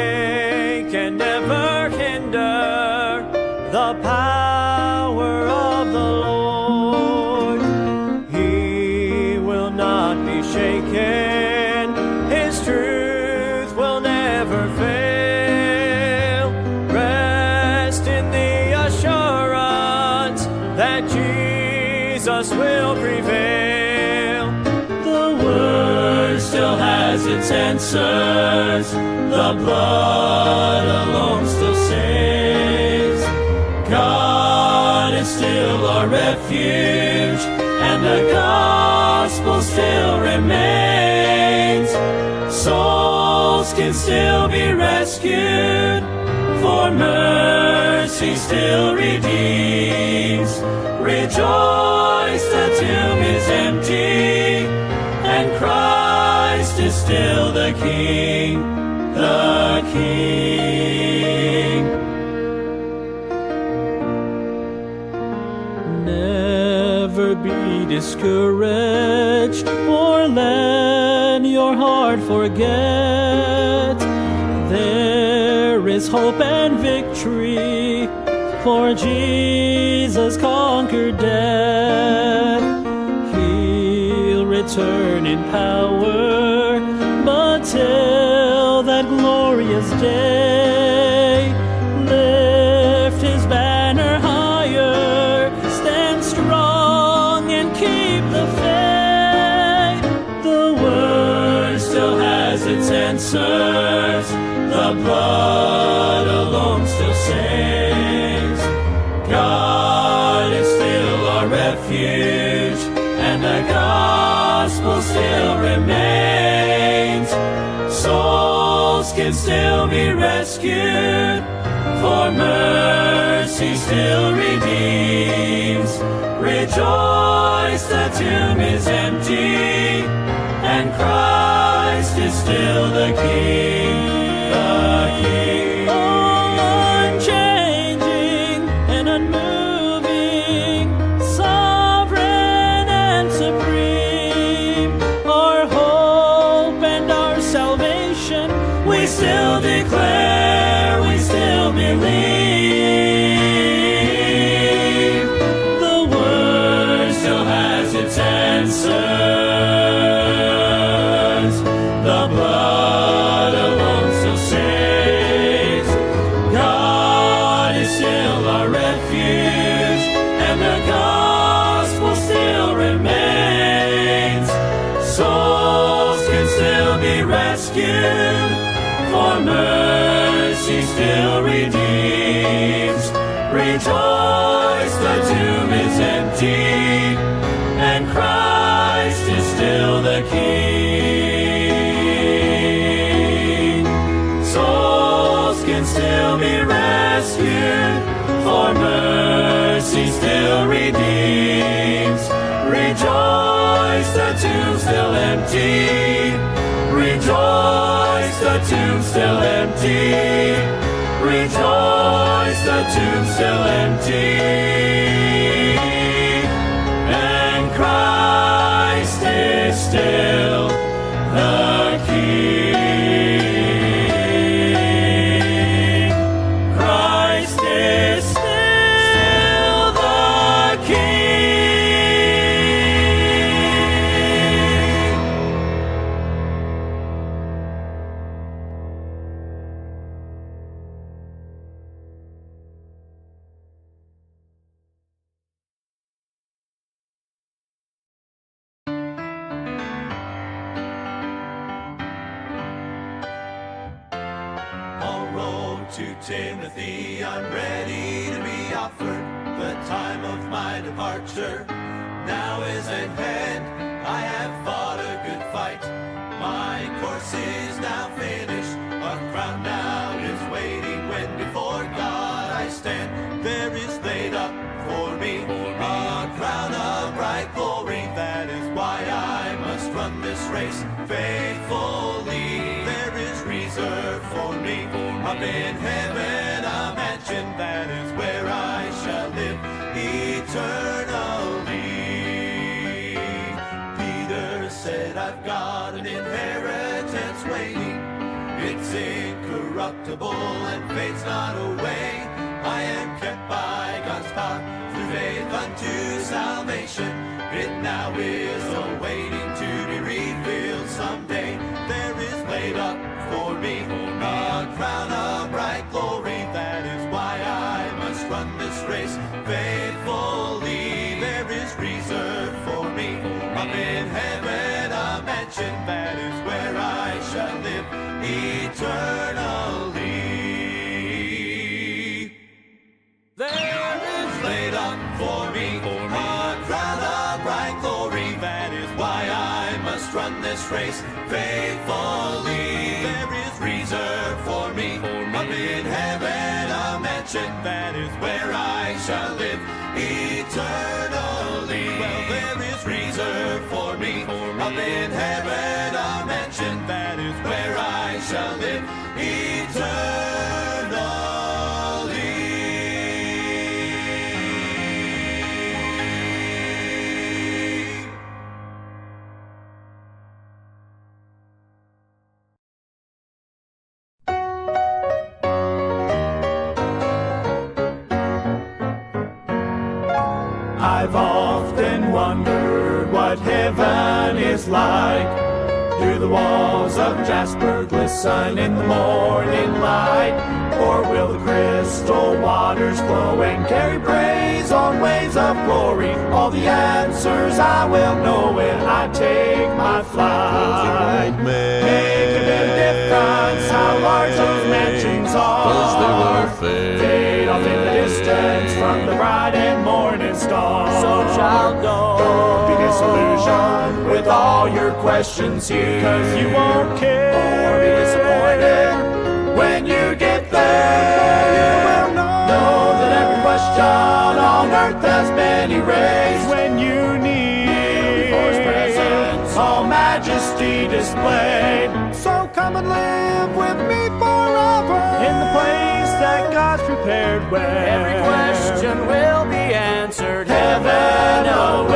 they can never hinder the power of the Lord. He will not be shaken, His truth will never fail. Rest in the assurance that Jesus will prevail. The Word still has its answers, the blood alone still saves. God is still our refuge, and the gospel still remains. Souls can still be rescued, for mercy still redeems. Rejoice, the tomb is empty, and Christ is still the King, the King. Never be discouraged, or let your heart forget. There is hope and victory, for Jesus conquered death. He'll return in power, but till that glorious day, lift His banner higher, stand strong and keep the faith. The Word still has its answers, the blood alone still saves. God is still our refuge, and the gospel still remains. Souls can still be rescued, for mercy still redeems. Rejoice, the tomb is empty, and Christ is still the King, the King. Unchanging and unmoving, sovereign and supreme, our hope and our salvation, we still declare, we still believe. The Word still has its answers, the blood alone still saves. God is still our refuge, and the gospel still remains. Souls can still be rescued, for mercy still redeems. Rejoice, the tomb is empty, and Christ is still the King. Souls can still be rescued, for mercy still redeems. Rejoice, the tomb still empty. Rejoice, the tomb still empty. Rejoice, the tomb still empty. And Christ is still the King. Christ is still the King. On road to Timothy, I'm ready to be offered. The time of my departure now is at hand. I have fought a good fight, my course is now finished. A crown now is waiting when before God I stand. There is laid up for me a crown of bright glory. That is why I must run this race faithfully. There is reserved for me up in heaven a mansion. That is where I shall live eternally. Peter said, I've got an inheritance waiting. It's incorruptible. incorruptible and fades not away. I am kept by God's power through faith unto salvation. It now is awaiting to be revealed someday. There is laid up for me a crown of bright glory. That is why I must run this race faithfully. There is reserved for me up in heaven a mansion. That is where I shall live eternally. There is laid up for me a crown of bright glory. That is why I must run this race faithfully. There is reserved for me up in heaven a mansion. That is where I shall live eternally. Well, there is reserved for me up in heaven a mansion. That is where I shall live eternally. I've often wondered what heaven is like. Do the walls of jasper glisten in the morning light? Or will the crystal waters flow and carry praise on waves of glory? All the answers I will know when I take my flight. Make a bit of difference how large those mansions are. Fade off in the distance from the bright and morning star. So child, don't be disillusioned with all your questions here, 'cause you won't care or be disappointed when you get there. You will know that every question on earth has been erased when you need before His presence all majesty displayed. So come and live with me forever in the place that God's prepared, where Every question will be answered. heaven awaits.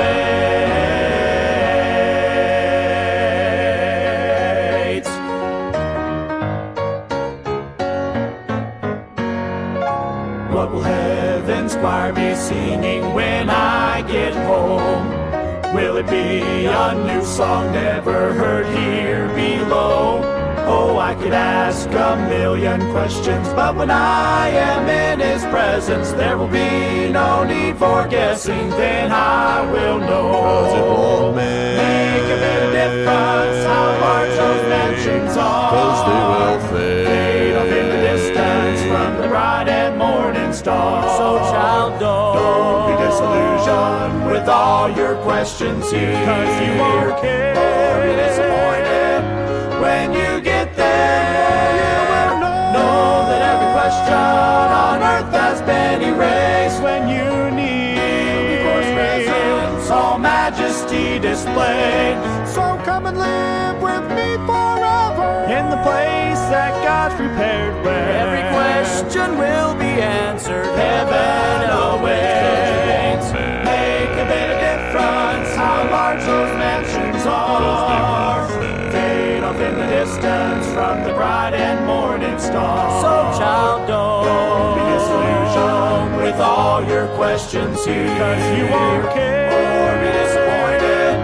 What will heaven's choir be singing when I get home? Will it be a new song never heard here below? Oh, I could ask a million questions, but when I am in His presence, there will be no need for guessing. Then I will know. 'Cause it won't make a bit of difference how large those mansions are. 'Cause they will fade off in the distance from the bright and morning star. So child, Don't be disillusioned with all your questions here, 'cause you won't care or be disappointed when you get there. You will know that every question on earth has been erased when you need before His presence all majesty displayed. So come and live with me forever in the place that God's prepared, where every question will be answered. heaven awaits. Make a bit of difference how large those mansions are. Fade off in the distance from the bright and morning star. So child, Don't be disillusioned with all your questions here, 'cause you won't care or be disappointed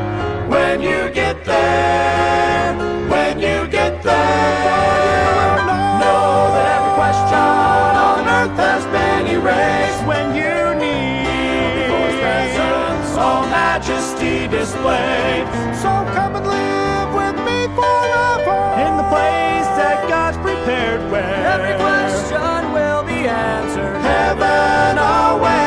when you get there. When you get there, know that every question on earth has been erased when you need before His presence all majesty displayed. So come and live with me forever in the place that God's prepared, where every question will be answered. heaven awaits.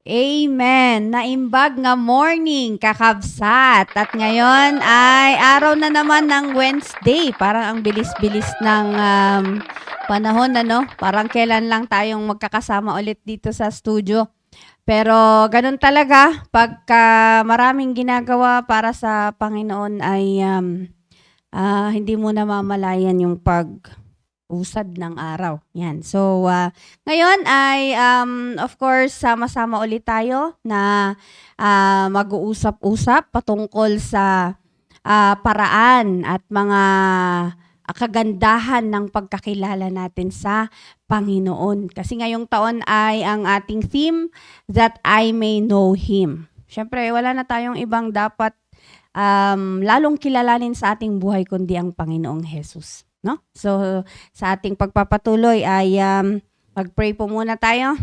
Amen. Naimbag nga morning, kakabsat. At ngayon ay araw na naman ng Wednesday. Parang ang bilis-bilis ng panahon, ano? Parang kailan lang tayong magkakasama ulit dito sa studio. Pero ganun talaga, pagka maraming ginagawa para sa Panginoon ay hindi mo namamalayan yung pag-usad ng araw. Yan. So, ngayon ay, of course, sama-sama ulit tayo na mag-uusap-usap patungkol sa paraan at mga kagandahan ng pagkakilala natin sa Panginoon. Kasi ngayong taon ay ang ating theme, That I May Know Him. Siyempre, wala na tayong ibang dapat lalong kilalanin sa ating buhay kundi ang Panginoong Jesus. No? So, sa ating pagpapatuloy ay mag-pray po muna tayo.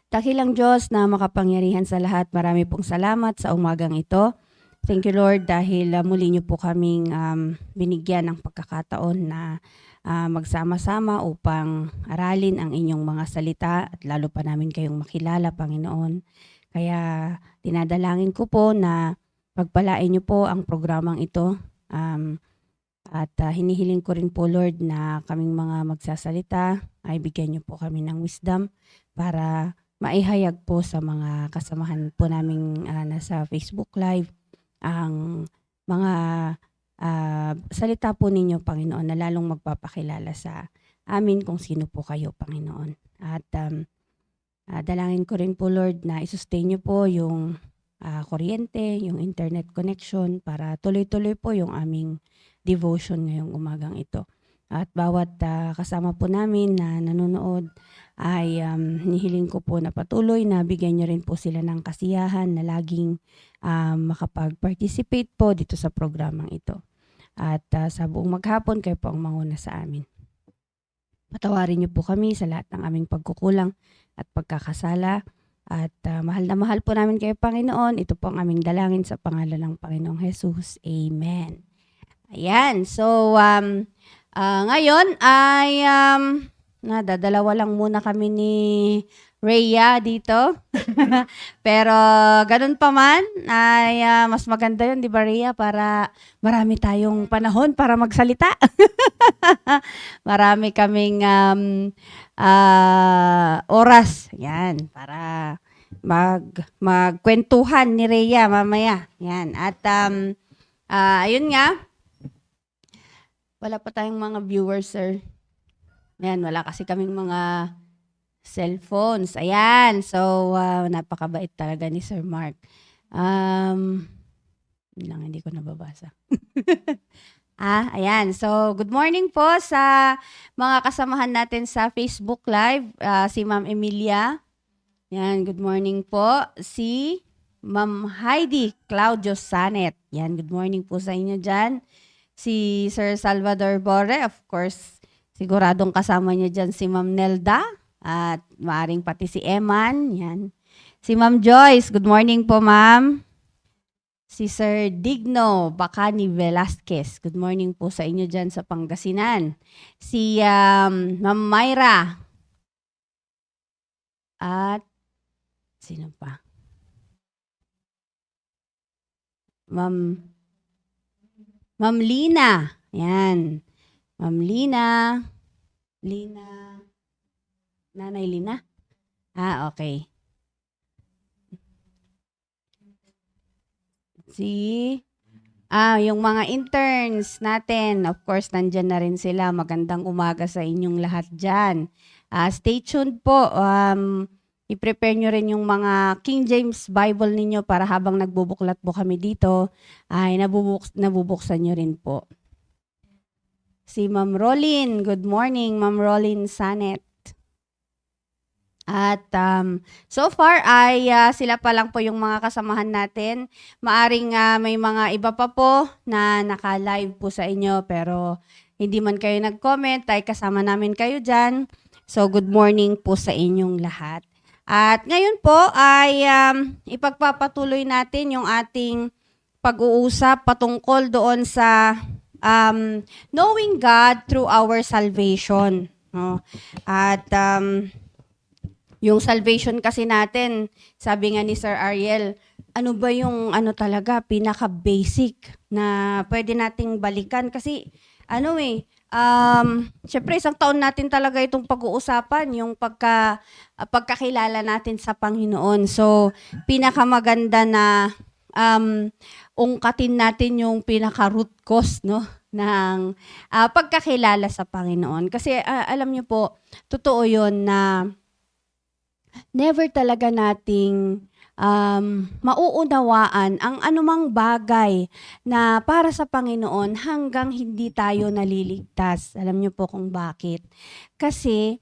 Dakilang Diyos na makapangyarihan sa lahat, marami pong salamat sa umagang ito. Thank you, Lord, dahil muli niyo po kaming binigyan ng pagkakataon na magsama-sama upang aralin ang inyong mga salita at lalo pa namin kayong makilala, Panginoon. Kaya dinadalangin ko po na pagpalain niyo po ang programang ito at hinihiling ko rin po, Lord, na kaming mga magsasalita ay bigyan niyo po kami ng wisdom para maihayag po sa mga kasamahan po naming nasa Facebook Live ang mga salita po ninyo, Panginoon, na lalong magpapakilala sa amin kung sino po kayo, Panginoon. At dalangin ko rin po, Lord, na isustain niyo po yung kuryente, yung internet connection para tuloy-tuloy po yung aming devotion ngayong umagang ito. At bawat kasama po namin na nanonood ay nihiling ko po na patuloy na bigyan niyo rin po sila ng kasiyahan na laging makapag-participate po dito sa programang ito. At sa buong maghapon, kayo po ang manguna sa amin. Patawarin niyo po kami sa lahat ng aming pagkukulang at pagkakasala. At mahal na mahal po namin kayo, Panginoon. Ito po ang aming dalangin sa pangalan ng Panginoong Jesus. Amen. Ayan. So, ngayon ay dadalawa lang muna kami ni Rhea dito. Pero ganun pa man ay mas maganda yun, di ba, Rhea? Para marami tayong panahon para magsalita. Marami kaming oras. Yan, para magkwentuhan ni Rhea mamaya. Yan. At ayun nga, wala pa tayong mga viewers, sir. Yan, wala kasi kaming mga cellphones. Ayan. So, napakabait talaga ni Sir Mark. Hindi ko nababasa. Ayan. So, good morning po sa mga kasamahan natin sa Facebook Live. Si Ma'am Emilia. Yan, good morning po. Si Ma'am Heidi Claudio Sanet. Yan, good morning po sa inyo dyan. Si Sir Salvador Borre, of course, siguradong kasama niya dyan si Ma'am Nelda. At maaring pati si Eman. Yan. Si Ma'am Joyce. Good morning po, Ma'am. Si Sir Digno Bacani Velasquez. Good morning po sa inyo dyan sa Pangasinan. Si Ma'am Myra. At sino pa? Ma'am Lina. Yan. Ma'am Lina. Nanay Lina? Okay. Yung mga interns natin, of course, nandyan na rin sila. Magandang umaga sa inyong lahat dyan. Stay tuned po. I-prepare nyo rin yung mga King James Bible ninyo para habang nagbubuklat po kami dito, ay nabubuksan nyo rin po. Si Ma'am Rolin. Good morning, Ma'am Rolin Sanet. At so far ay sila pa lang po yung mga kasamahan natin. Maaring may mga iba pa po na naka-live po sa inyo pero hindi man kayo nag-comment ay kasama namin kayo dyan. So good morning po sa inyong lahat. At ngayon po ay ipagpapatuloy natin yung ating pag-uusap patungkol doon sa knowing God through our salvation. No? At Yung salvation kasi natin, sabi nga ni Sir Ariel, ano ba yung ano talaga, pinaka-basic na pwede nating balikan? Kasi ano syempre isang taon natin talaga itong pag-uusapan, yung pagkakilala natin sa Panginoon. So, pinakamaganda na ungkatin natin yung pinaka-root cause, no? Ng pagkakilala sa Panginoon. Kasi alam niyo po, totoo yun na never talaga nating mauunawaan ang anumang bagay na para sa Panginoon hanggang hindi tayo naliligtas. Alam niyo po kung bakit. Kasi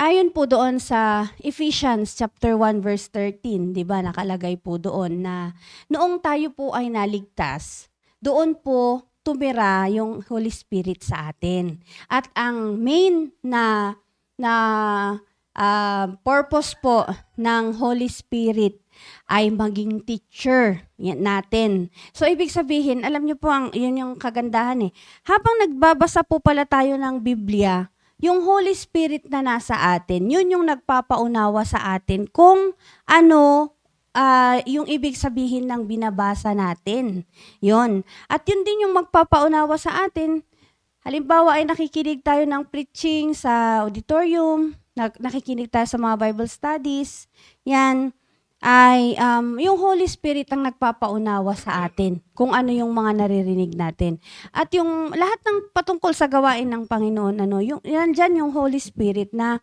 ayon po doon sa Ephesians chapter 1 verse 13, 'di ba? Nakalagay po doon na noong tayo po ay naligtas, doon po tumira yung Holy Spirit sa atin. At ang main na purpose po ng Holy Spirit ay maging teacher natin. So, ibig sabihin, alam niyo po, yun yung kagandahan eh. Habang nagbabasa po pala tayo ng Biblia, yung Holy Spirit na nasa atin, yun yung nagpapaunawa sa atin kung ano yung ibig sabihin ng binabasa natin. Yun. At yun din yung magpapaunawa sa atin. Halimbawa ay nakikinig tayo ng preaching sa auditorium, nakikinig tayo sa mga Bible studies, yan, ay yung Holy Spirit ang nagpapaunawa sa atin kung ano yung mga naririnig natin. At yung lahat ng patungkol sa gawain ng Panginoon, yan dyan yung Holy Spirit na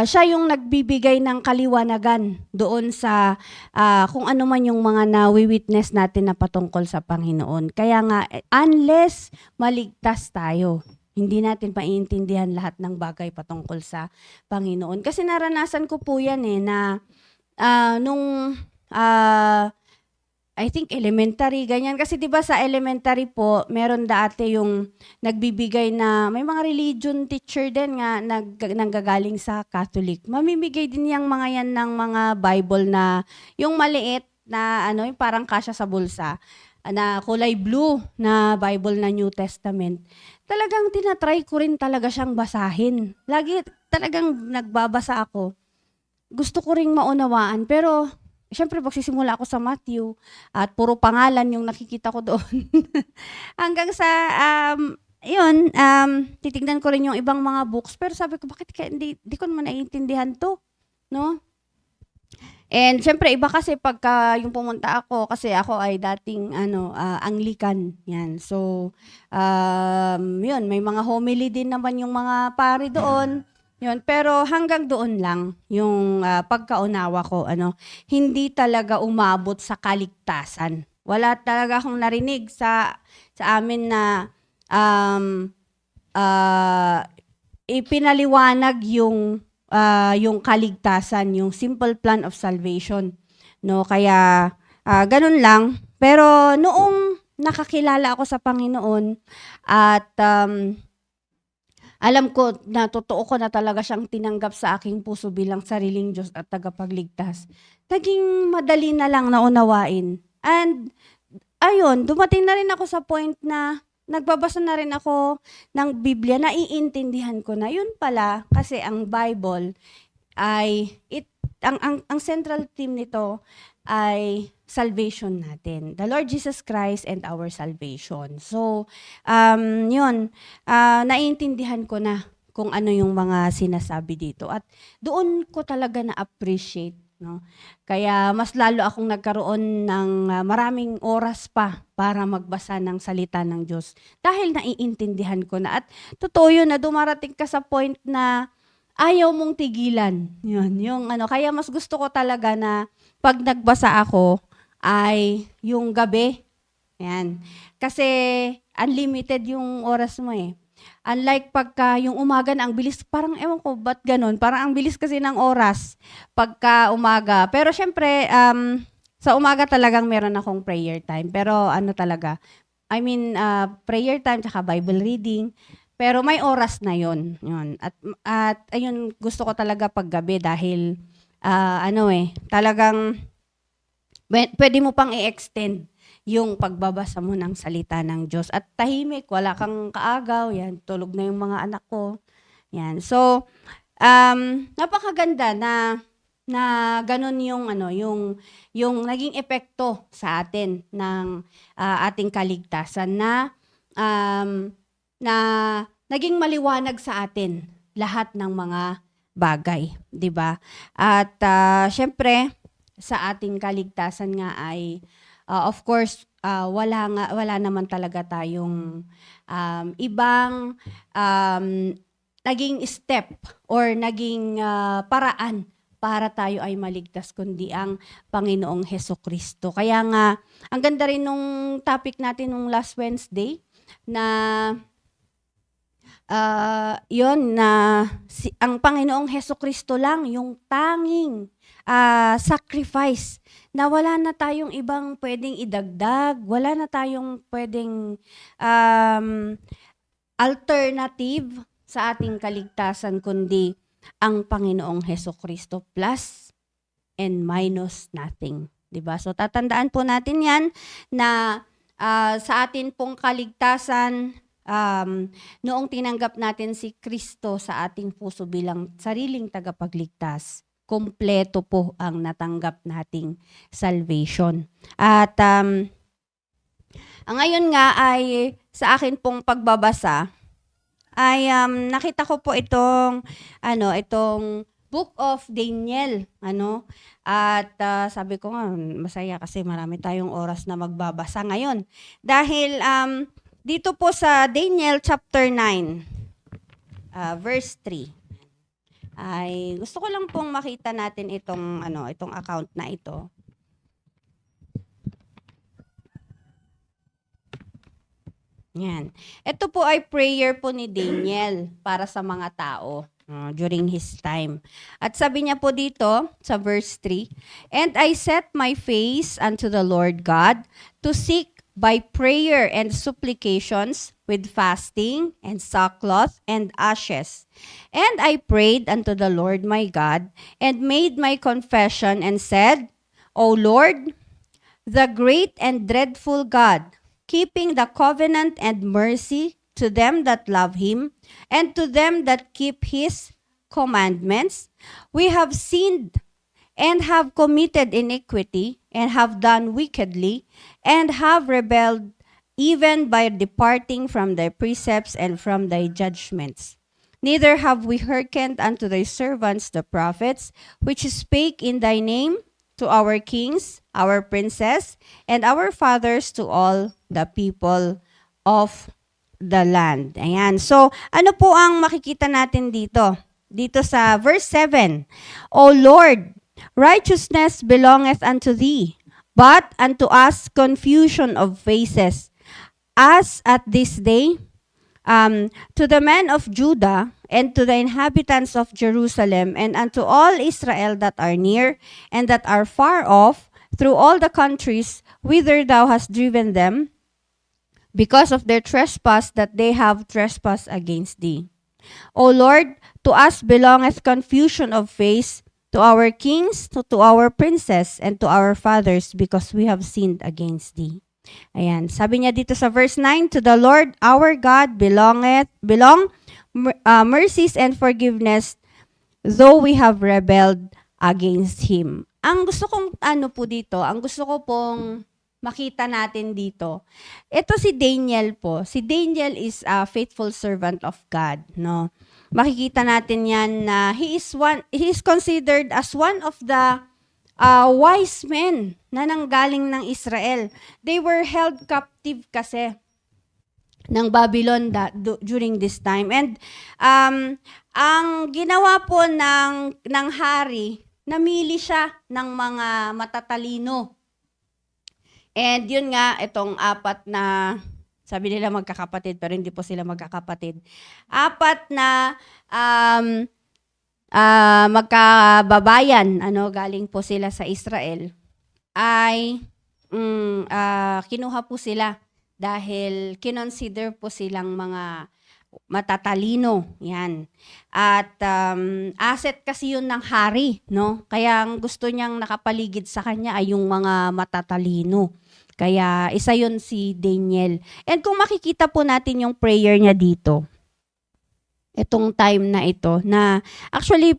siya yung nagbibigay ng kaliwanagan doon sa kung ano man yung mga nawi-witness natin na patungkol sa Panginoon. Kaya nga, unless maligtas tayo, hindi natin maiintindihan lahat ng bagay patungkol sa Panginoon. Kasi naranasan ko po yan na nung I think elementary, ganyan. Kasi 'di ba sa elementary po, meron dati yung nagbibigay na may mga religion teacher din nga nanggagaling sa Catholic. Mamimigay din yang mga yan ng mga Bible na yung maliit na yung parang kasya sa bulsa na kulay blue na Bible na New Testament. Talagang tinatry ko rin talaga siyang basahin. Lagi talagang nagbabasa ako. Gusto ko ring maunawaan, pero syempre magsisimula ako sa Matthew at puro pangalan yung nakikita ko doon. Hanggang sa titignan ko rin yung ibang mga books, pero sabi ko bakit hindi ko naman naiintindihan to, no? And syempre iba kasi pagka yung pumunta ako, kasi ako ay dating Anglican, yan. So yun, may mga homily din naman yung mga pari doon. Yun, pero hanggang doon lang yung pagkaunawa ko, hindi talaga umabot sa kaligtasan. Wala talaga akong narinig sa amin na ipinaliwanag yung kaligtasan, yung simple plan of salvation, no? Kaya ganun lang. Pero noong nakakilala ako sa Panginoon at alam ko na totoo ko na talaga siyang tinanggap sa aking puso bilang sariling Diyos at tagapagligtas, naging madali na lang naunawain. And ayun, dumating na rin ako sa point na nagbabasa na rin ako ng Biblia, naiintindihan ko na yun pala kasi ang Bible ay ang central theme nito ay salvation natin. The Lord Jesus Christ and our salvation. So, naiintindihan ko na kung ano yung mga sinasabi dito. At doon ko talaga na-appreciate, no? Kaya mas lalo akong nagkaroon ng maraming oras pa para magbasa ng salita ng Diyos. Dahil naiintindihan ko na. At totoo yun na dumarating ka sa point na ayaw mong tigilan. Yun, kaya mas gusto ko talaga na pag nagbasa ako, ay yung gabi. Yan. Kasi unlimited yung oras mo eh. Unlike pagka yung umaga na ang bilis, parang ewan ko, ba't ganun? Parang ang bilis kasi ng oras pagka umaga. Pero syempre, sa umaga talagang meron akong prayer time. Pero prayer time tsaka Bible reading. Pero may oras na yon. At ayun, gusto ko talaga paggabi dahil, talagang pwede mo pang i-extend yung pagbabasa mo ng salita ng Diyos. At tahimik, wala kang kaagaw, yan, tulog na yung mga anak ko. Yan. So, napakaganda na ganun yung yung naging epekto sa atin ng ating kaligtasan na naging maliwanag sa atin lahat ng mga bagay, 'di ba? At syempre sa ating kaligtasan nga ay of course wala naman talaga tayong ibang naging step or naging paraan para tayo ay maligtas kundi ang Panginoong Hesukristo. Kaya nga, ang ganda rin nung topic natin nung last Wednesday na ang Panginoong Hesukristo lang yung tanging sacrifice na wala na tayong ibang pwedeng idagdag, wala na tayong pwedeng alternative sa ating kaligtasan kundi ang Panginoong Hesukristo plus and minus nothing, 'di ba? So tatandaan po natin 'yan na sa atin pong kaligtasan noong tinanggap natin si Kristo sa ating puso bilang sariling tagapagligtas, kompleto po ang natanggap nating salvation. At ngayon nga ay sa akin pong pagbabasa ay nakita ko po itong Book of Daniel, at sabi ko nga masaya kasi marami tayong oras na magbabasa ngayon. Dahil dito po sa Daniel chapter 9, verse 3. Ay gusto ko lang pong makita natin itong account na ito. Yan. Ito po ay prayer po ni Daniel para sa mga tao during his time. At sabi niya po dito sa verse 3, "And I set my face unto the Lord God to seek by prayer and supplications with fasting and sackcloth and ashes. And I prayed unto the Lord my God and made my confession and said, O Lord, the great and dreadful God, keeping the covenant and mercy to them that love him, and to them that keep his commandments. We have sinned, and have committed iniquity, and have done wickedly, and have rebelled, even by departing from thy precepts and from thy judgments. Neither have we hearkened unto thy servants the prophets, which spake in thy name to our kings, our princes, and our fathers, to all the people of the land." Ayan. So, ano po ang makikita natin dito? Dito sa verse 7, "O Lord, righteousness belongeth unto thee, but unto us confusion of faces. As at this day, to the men of Judah, and to the inhabitants of Jerusalem, and unto all Israel that are near, and that are far off, through all the countries whither thou hast driven them, because of their trespass that they have trespassed against thee. O Lord, to us belongeth confusion of face, to our kings, to our princes, and to our fathers, because we have sinned against thee." Ayan. Sabi niya dito sa verse 9, "To the Lord our God belong mercies and forgiveness, though we have rebelled against him." Ang gusto kong ang gusto ko pong makita natin dito, ito si Daniel po. Si Daniel is a faithful servant of God, no? Makikita natin yan na he is considered as one of the wise men na nanggaling ng Israel. They were held captive kasi ng Babylon during this time. And ang ginawa po ng hari, namili siya ng mga matatalino. And yun nga, itong apat na, sabi nila magkakapatid, pero hindi po sila magkakapatid. Apat na magkababayan, galing po sila sa Israel, ay kinuha po sila dahil kinonsider po silang mga matatalino. Yan. At asset kasi yun ng hari, no? Kaya ang gusto niyang nakapaligid sa kanya ay yung mga matatalino. Kaya isa yun si Daniel. And kung makikita po natin yung prayer niya dito, itong time na ito na actually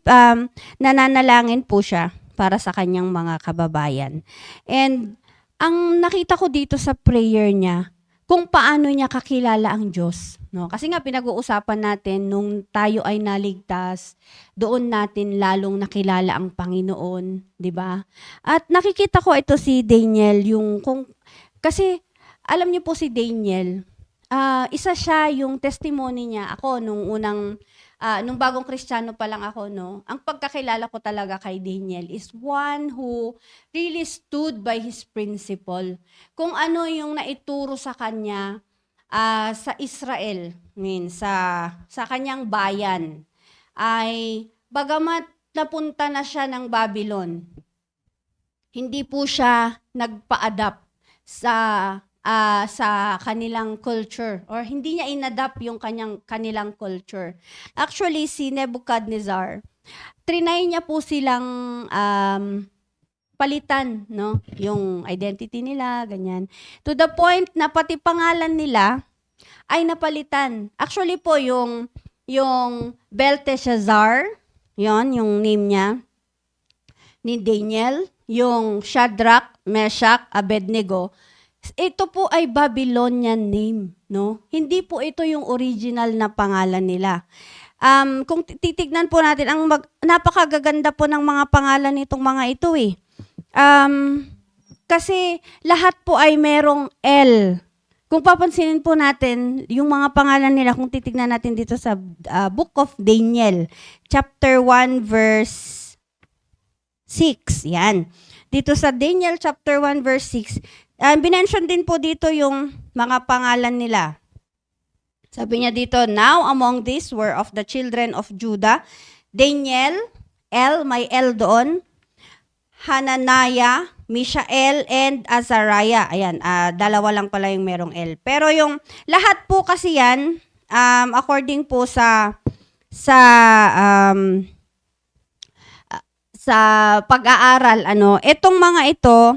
nananalangin po siya para sa kanyang mga kababayan. And ang nakita ko dito sa prayer niya, kung paano niya kakilala ang Diyos. No? Kasi nga pinag-uusapan natin nung tayo ay naligtas, doon natin lalong nakilala ang Panginoon, di ba? At nakikita ko ito si Daniel, kasi alam niyo po si Daniel, isa siya yung testimony niya. Ako, nung bagong Kristiyano pa lang ako, no, ang pagkakilala ko talaga kay Daniel is one who really stood by his principle. Kung ano yung naituro sa kanya sa Israel, sa kanyang bayan, ay bagamat napunta na siya ng Babylon, hindi po siya nagpa-adapt sa kanilang culture or hindi niya inadapt yung kanilang culture. Actually, si Nebuchadnezzar, trinay niya po silang palitan, no? Yung identity nila, ganyan. To the point na pati pangalan nila ay napalitan. Actually po, yung Belteshazzar, yung name niya, ni Daniel, yung Shadrach, Meshach, Abednego, ito po ay Babylonian name, no? Hindi po ito yung original na pangalan nila. Kung titignan po natin, napakagaganda po ng mga pangalan nitong mga ito eh. Kasi lahat po ay merong L. Kung papansinin po natin, yung mga pangalan nila, kung titignan natin dito sa Book of Daniel, chapter 1, verse 6. Yan. Dito sa Daniel chapter 1, verse 6, binention din po dito yung mga pangalan nila. Sabi niya dito, now among these were of the children of Judah, Daniel, may L doon, Hananiah, Mishael, and Azariah. Ayan, dalawa lang pala yung merong L. Pero yung lahat po kasi yan, according po sa pag-aaral, itong mga ito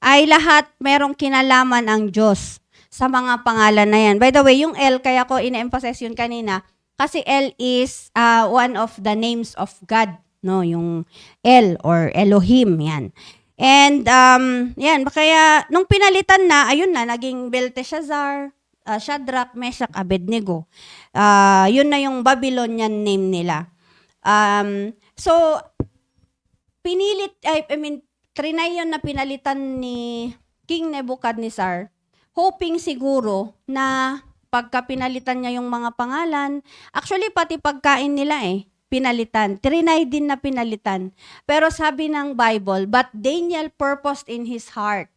ay lahat merong kinalaman ang Diyos sa mga pangalan na yan. By the way, yung L, kaya ko ina-emphasize yun kanina, kasi L is one of the names of God, no? Yung L or Elohim, yan. And, yan, kaya nung pinalitan na, ayun na, naging Belteshazzar, Shadrach, Meshach, Abednego. Yun na yung Babylonian name nila. So, trinay yun na pinalitan ni King Nebuchadnezzar, hoping siguro na pagka pinalitan niya yung mga pangalan, actually pati pagkain nila pinalitan. Trinay din na pinalitan. Pero sabi ng Bible, but Daniel purposed in his heart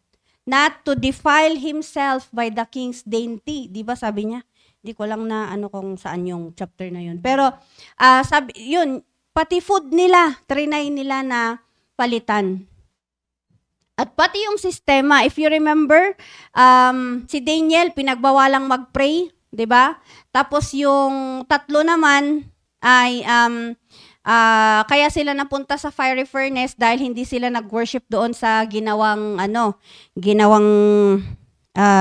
not to defile himself by the king's dainty. Di ba sabi niya? Di ko lang na kung saan yung chapter na yun. Pero sabi, yun, pati food nila, trinay nila na palitan. At pati yung sistema, if you remember, si Daniel, pinagbawalang mag-pray, di ba? Tapos yung tatlo naman ay, kaya sila napunta sa fiery furnace dahil hindi sila nag-worship doon sa ginawang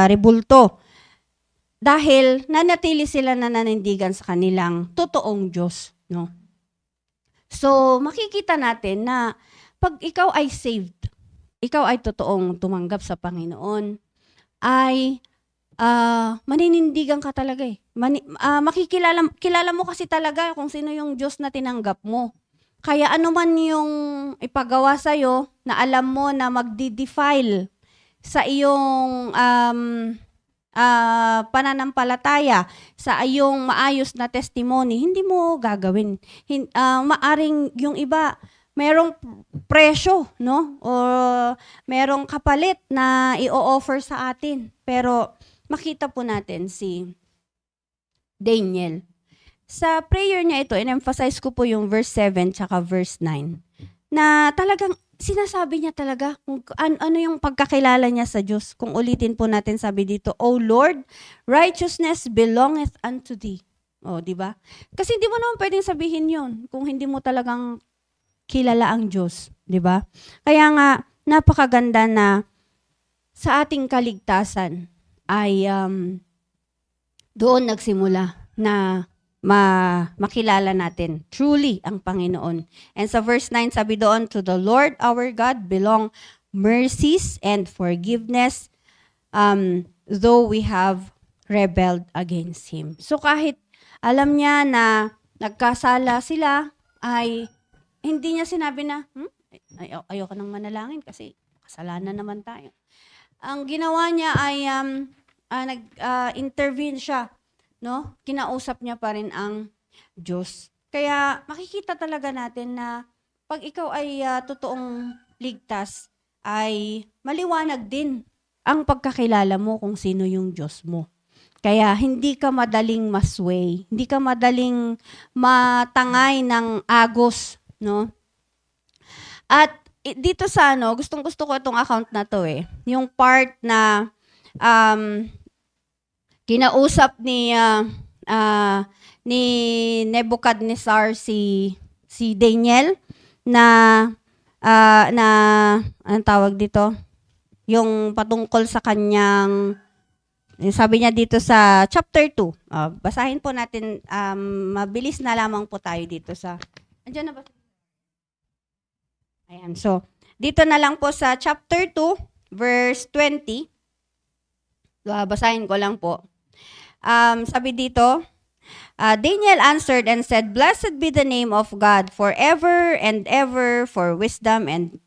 rebulto. Dahil nanatili sila na nanindigan sa kanilang totoong Diyos, no? So, makikita natin na pag ikaw ay saved, ikaw ay totoong tumanggap sa Panginoon, ay maninindigan ka talaga kilala mo kasi talaga kung sino yung Diyos na tinanggap mo. Kaya ano man yung ipagawa sa'yo, na alam mo na magdi-defile sa iyong pananampalataya, sa iyong maayos na testimony, hindi mo gagawin. Maaring yung iba, merong presyo, no? O merong kapalit na i-offer sa atin. Pero makita po natin si Daniel. Sa prayer niya ito, in-emphasize ko po yung verse 7 tsaka verse 9, na talagang sinasabi niya talaga kung ano yung pagkakilala niya sa Diyos. Kung ulitin po natin, sabi dito, O Lord, righteousness belongeth unto thee. O, di ba? Kasi hindi mo naman pwedeng sabihin yon kung hindi mo talagang kilala ang Diyos, di ba? Kaya nga, napakaganda na sa ating kaligtasan ay doon nagsimula na makilala natin truly ang Panginoon. And sa verse 9, sabi doon, to the Lord our God belong mercies and forgiveness, though we have rebelled against Him. So kahit alam niya na nagkasala sila, ay hindi niya sinabi na, ayoko nang manalangin kasi kasalanan naman tayo. Ang ginawa niya ay nag-intervene siya, no? Kinausap niya pa rin ang Diyos. Kaya makikita talaga natin na pag ikaw ay totoong ligtas, ay maliwanag din ang pagkakilala mo kung sino yung Diyos mo. Kaya hindi ka madaling masway, hindi ka madaling matangay ng agos, no? At dito sa gustong-gusto ko itong account na to yung part na kinausap ni Nebuchadnezzar si Daniel na anong tawag dito? Yung patungkol sa kanyang, sabi niya dito sa chapter 2. Basahin po natin, mabilis na lamang po tayo dito sa, andyan na ba? Ayan, so, dito na lang po sa chapter 2, verse 20. Basahin ko lang po. Sabi dito, Daniel answered and said, Blessed be the name of God forever and ever, for wisdom and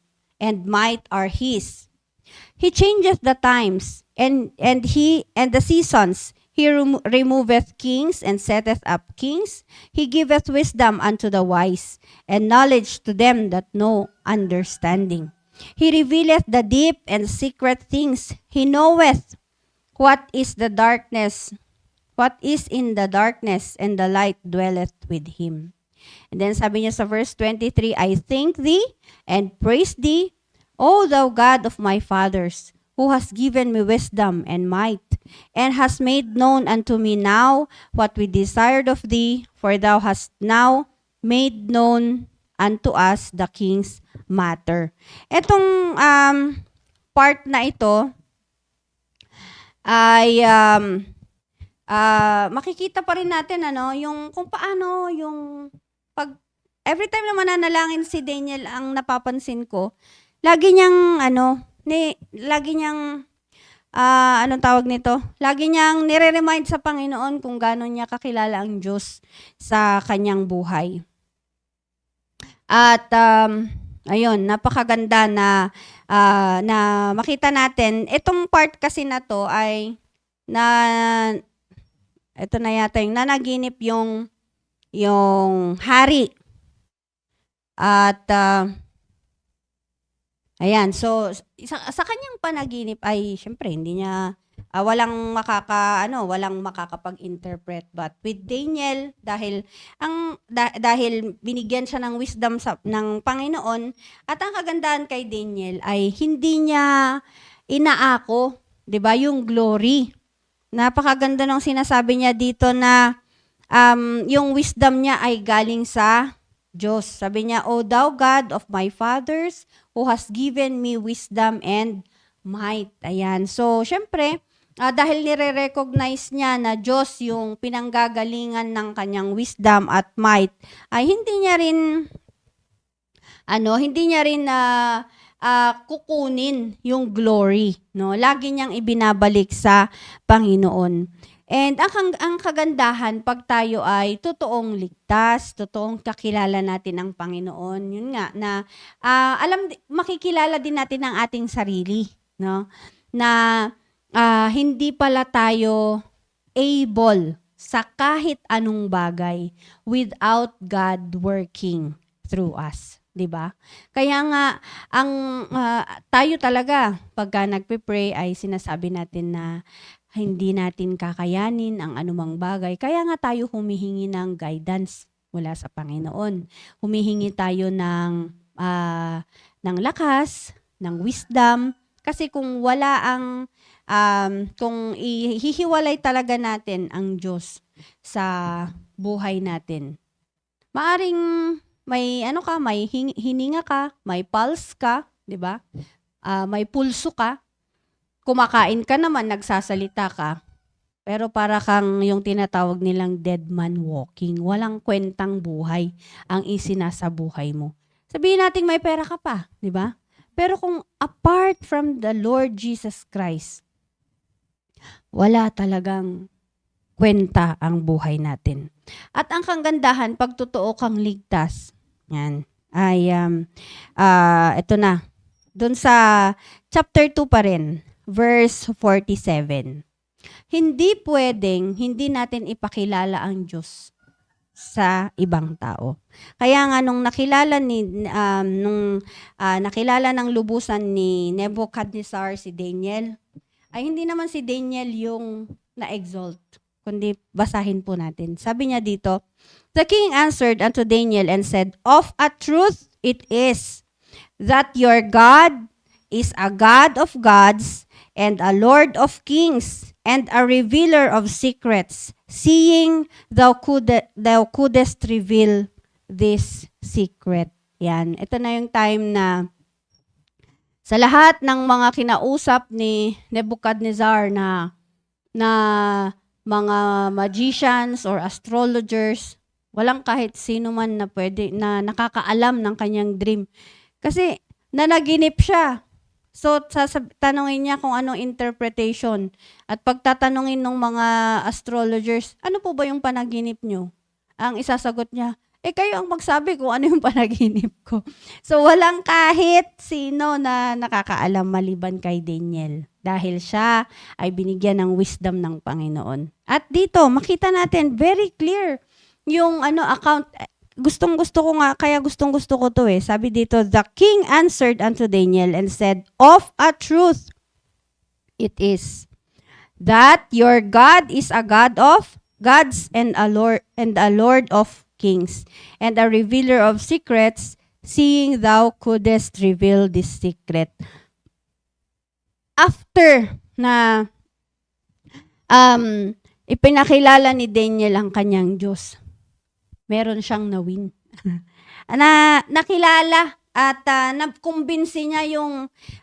might are His. He changeth the times and the seasons. He removeth kings and setteth up kings. He giveth wisdom unto the wise, and knowledge to them that know understanding. He revealeth the deep and secret things. He knoweth what is in the darkness, and the light dwelleth with him. And then sabi niya sa verse 23, I thank thee and praise thee, O thou God of my fathers, who hast given me wisdom and might, and hast made known unto me now what we desired of thee, for thou hast now made known unto us the king's matter. Etong part na ito ay makikita pa rin natin yung kung paano yung every time na mananalangin si Daniel, ang napapansin ko, lagi niyang anong tawag nito? Lagi niyang nire-remind sa Panginoon kung gaano niya kakilala ang Diyos sa kanyang buhay. At ayun, napakaganda na makita natin. Itong part kasi na to ay ito na yata yung nanaginip yung hari. At ayan, so sa kanyang panaginip ay syempre hindi niya walang makakapag-interpret, but with Daniel dahil binigyan siya ng wisdom ng Panginoon, at ang kagandahan kay Daniel ay hindi niya inaako, 'di ba, yung glory. Napakaganda ng sinasabi niya dito na yung wisdom niya ay galing sa Diyos. Sabi niya, O thou God of my fathers, who has given me wisdom and might. Ayan. So, syempre, dahil nire-recognize niya na Diyos yung pinanggagalingan ng kanyang wisdom at might, ay hindi niya rin kukunin yung glory, no? Lagi niyang ibinabalik sa Panginoon. And ang kagandahan pag tayo ay totoong ligtas, totoong kakilala natin ang Panginoon, yun nga na makikilala din natin ang ating sarili, no? Na hindi pala tayo able sa kahit anong bagay without God working through us. 'Di ba? Kaya nga tayo talaga pagka nagpe-pray ay sinasabi natin na hindi natin kakayanin ang anumang bagay. Kaya nga tayo humihingi ng guidance mula sa Panginoon. Humihingi tayo ng lakas, ng wisdom, kasi kung kung hihiwalay talaga natin ang Diyos sa buhay natin, maaring may hininga ka, may pulse ka, 'di ba? May pulso ka, kumakain ka naman, nagsasalita ka, Pero para kang yung tinatawag nilang dead man walking. Walang kwentang buhay ang isinasa buhay mo. Sabihin natin may pera ka pa, di ba? Pero kung apart from the Lord Jesus Christ, wala talagang kwenta ang buhay natin. At ang kagandahan, pag totoo kang ligtas, yan, ay, ito na, doon sa chapter 2 pa rin, verse 47. Hindi pwedeng hindi natin ipakilala ang Diyos sa ibang tao. Kaya nga nung nakilala nakilala ng lubusan ni Nebuchadnezzar si Daniel, ay hindi naman si Daniel yung na-exalt, kundi basahin po natin. Sabi niya dito, "The king answered unto Daniel and said, Of a truth it is that your God is a God of gods and a Lord of kings and a revealer of secrets, seeing thou couldest reveal this secret." Yan. Ito na yung time na sa lahat ng mga kinausap ni Nebuchadnezzar na mga magicians or astrologers, walang kahit sino man na pwede na nakakaalam ng kanyang dream. Kasi nanaginip siya. So, tanungin niya kung anong interpretation. At pagtatanungin ng mga astrologers, ano po ba yung panaginip nyo? Ang isasagot niya, kayo ang magsabi kung ano yung panaginip ko. So, walang kahit sino na nakakaalam maliban kay Daniel. Dahil siya ay binigyan ng wisdom ng Panginoon. At dito, makita natin, very clear yung account. Gustong-gusto ko nga, kaya gustong-gusto ko to eh. Sabi dito, "The king answered unto Daniel and said, Of a truth, it is that your God is a God of gods and a Lord of kings, and a revealer of secrets, seeing thou couldest reveal this secret." After na ipinakilala ni Daniel ang kanyang Diyos, meron siyang nawin. Nakilala at nakumbinsi niya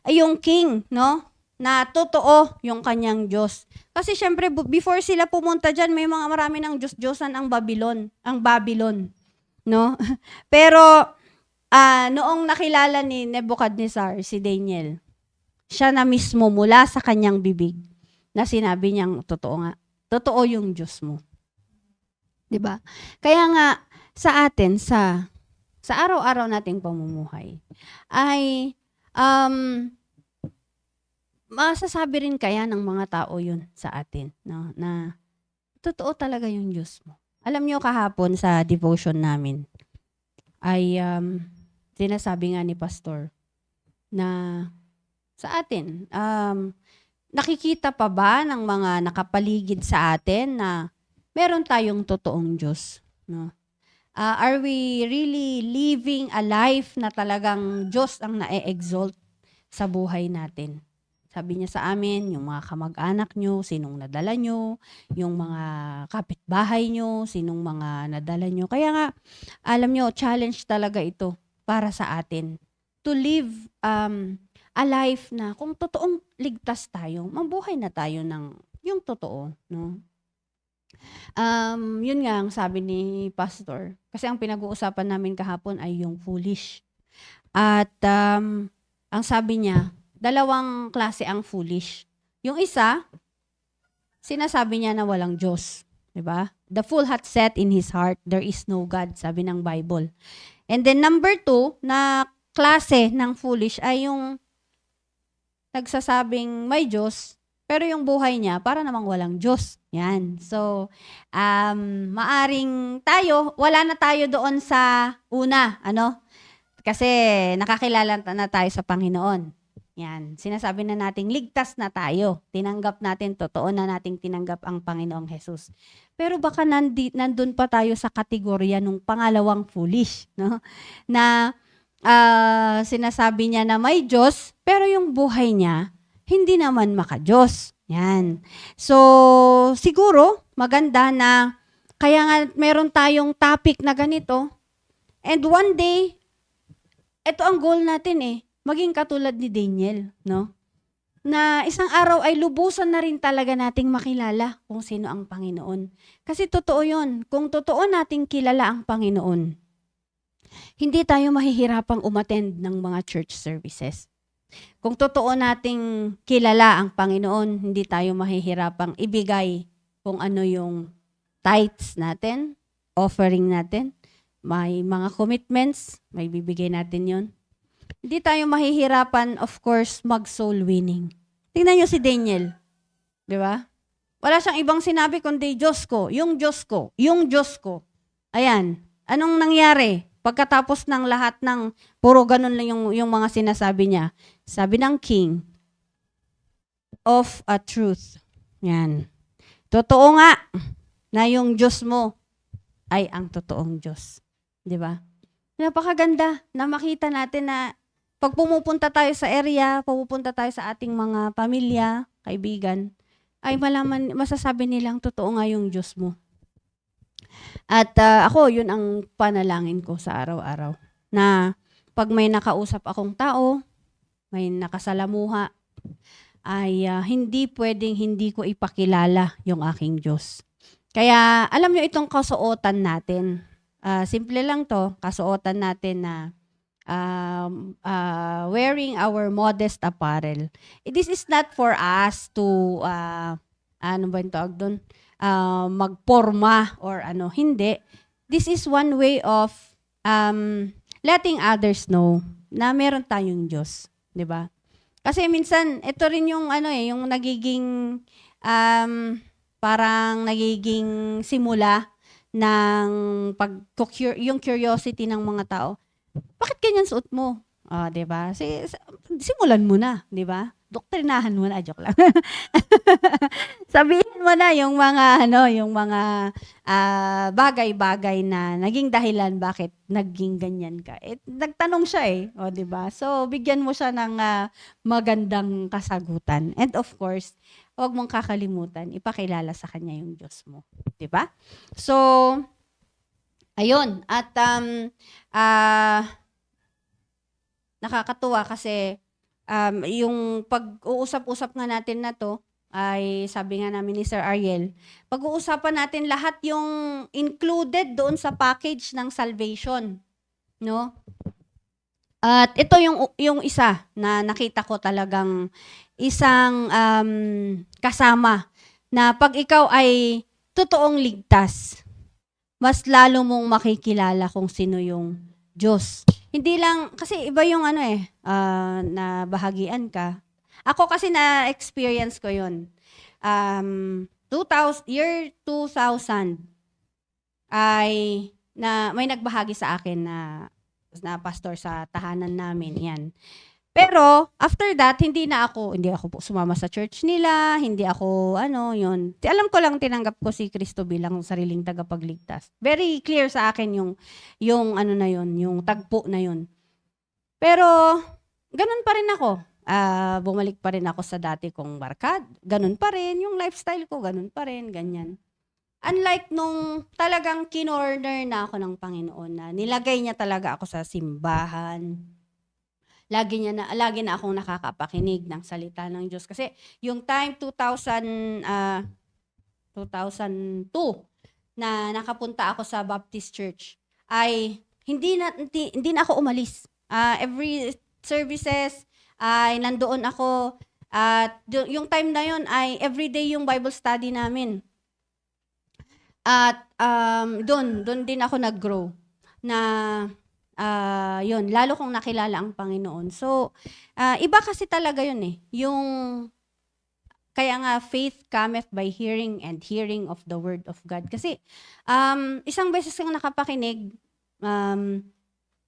yung king, no? Na totoo yung kanyang Diyos. Kasi syempre, before sila pumunta dyan, may marami ng Diyos-Diyosan ang Babylon, no? Pero, noong nakilala ni Nebuchadnezzar, si Daniel, siya na mismo mula sa kanyang bibig, na sinabi niyang, totoo yung Diyos mo. 'Di ba? Kaya nga, sa atin, sa araw-araw nating pamumuhay, ay, masasabi rin kaya ng mga tao yun sa atin, no? Na totoo talaga yung Diyos mo. Alam niyo kahapon sa devotion namin, ay sinasabi nga ni Pastor na sa atin, nakikita pa ba ng mga nakapaligid sa atin na meron tayong totoong Diyos? No? Are we really living a life na talagang Diyos ang na-exalt sa buhay natin? Sabi niya sa amin, yung mga kamag-anak nyo, sinong nadala nyo, yung mga kapitbahay nyo, sinong mga nadala nyo. Kaya nga, alam nyo, challenge talaga ito para sa atin. To live a life na kung totoong ligtas tayo, mabuhay na tayo ng yung totoo. No? Yun nga ang sabi ni Pastor. Kasi ang pinag-uusapan namin kahapon ay yung foolish. At ang sabi niya, dalawang klase ang foolish. Yung isa, sinasabi niya na walang Diyos. Diba? The fool hath said in his heart, there is no God, sabi ng Bible. And then number 2, na klase ng foolish ay yung nagsasabing may Diyos, pero yung buhay niya, para namang walang Diyos. Yan. So, maaring tayo, wala na tayo doon sa una, Kasi nakakilala na tayo sa Panginoon. Yan. Sinasabi na nating ligtas na tayo. Tinanggap natin, totoo na nating tinanggap ang Panginoong Jesus. Pero baka nandun pa tayo sa kategorya nung pangalawang foolish, no? Na sinasabi niya na may Diyos, pero yung buhay niya, hindi naman maka-Diyos. Yan. So, siguro, maganda na, kaya nga meron tayong topic na ganito, and one day, ito ang goal natin maging katulad ni Daniel, no? na isang araw ay lubusan na rin talaga nating makilala kung sino ang Panginoon. Kasi totoo yun. Kung totoo nating kilala ang Panginoon, hindi tayo mahihirapang umattend ng mga church services. Kung totoo nating kilala ang Panginoon, hindi tayo mahihirapang ibigay kung ano yung tithes natin, offering natin, may mga commitments, may bibigay natin yon. Hindi tayo mahihirapan, of course, mag-soul winning. Tingnan nyo si Daniel. Di ba? Wala siyang ibang sinabi kundi Diyos ko, yung Diyos ko, yung Diyos ko. Ayan. Anong nangyari? Pagkatapos ng lahat ng, puro ganun lang yung mga sinasabi niya. Sabi ng king, of a truth. Yan. Totoo nga na yung Diyos mo ay ang totoong Diyos. Di ba? Napakaganda na makita natin na pag pumupunta tayo sa area, pupunta tayo sa ating mga pamilya, kaibigan, ay masasabi nilang totoo nga yung Diyos mo. At ako, yun ang panalangin ko sa araw-araw. Na pag may nakausap akong tao, may nakasalamuha, ay hindi pwedeng hindi ko ipakilala yung aking Diyos. Kaya alam nyo itong kasuotan natin. Simple lang to, kasuotan natin na wearing our modest apparel. This is not for us to, ano ba yung tawag doon? Magporma or ano. Hindi. This is one way of letting others know na meron tayong Diyos. Di ba? Kasi minsan, ito rin yung yung nagiging parang nagiging simula ng yung curiosity ng mga tao. Bakit ganyan suot mo? 'Di ba? Simulan mo na, 'di ba? Doktrinahan mo na, joke lang. Sabihin mo na yung mga bagay-bagay na naging dahilan bakit naging ganyan ka. Nagtanong siya o 'di ba? So bigyan mo siya ng magandang kasagutan. And of course, huwag mong kakalimutan ipakilala sa kanya yung Diyos mo, 'di ba? So ayun, at nakakatuwa kasi yung pag-uusap-usap nga natin na to, ay sabi nga namin ni Sir Ariel, pag-uusapan natin lahat yung included doon sa package ng salvation, no? At ito yung isa na nakita ko talagang isang kasama na pag ikaw ay totoong ligtas, mas lalo mong makikilala kung sino yung Diyos. Hindi lang, kasi iba yung na bahagian ka. Ako kasi na-experience ko yun. Year 2000 ay may nagbahagi sa akin na pastor sa tahanan namin. Yan. Pero, after that, hindi ako po sumama sa church nila, hindi ako, yun. Alam ko lang, tinanggap ko si Kristo bilang sariling tagapagligtas. Very clear sa akin yung yung tagpo na yun. Pero, ganun pa rin ako. Bumalik pa rin ako sa dati kong barkad. Ganun pa rin, yung lifestyle ko, ganun pa rin, ganyan. Unlike nung talagang kinorner na ako ng Panginoon na nilagay niya talaga ako sa simbahan. Lagi na akong nakakapakinig ng salita ng Diyos. Kasi yung time 2002 na nakapunta ako sa Baptist Church ay hindi na ako umalis. Every services ay nandoon ako at yung time na yun ay everyday yung Bible study namin. At doon din ako nag-grow na yun, lalo kong nakilala ang Panginoon. So, iba kasi talaga yun yung, kaya nga, faith cometh by hearing and hearing of the word of God. Kasi, isang beses kang nakapakinig,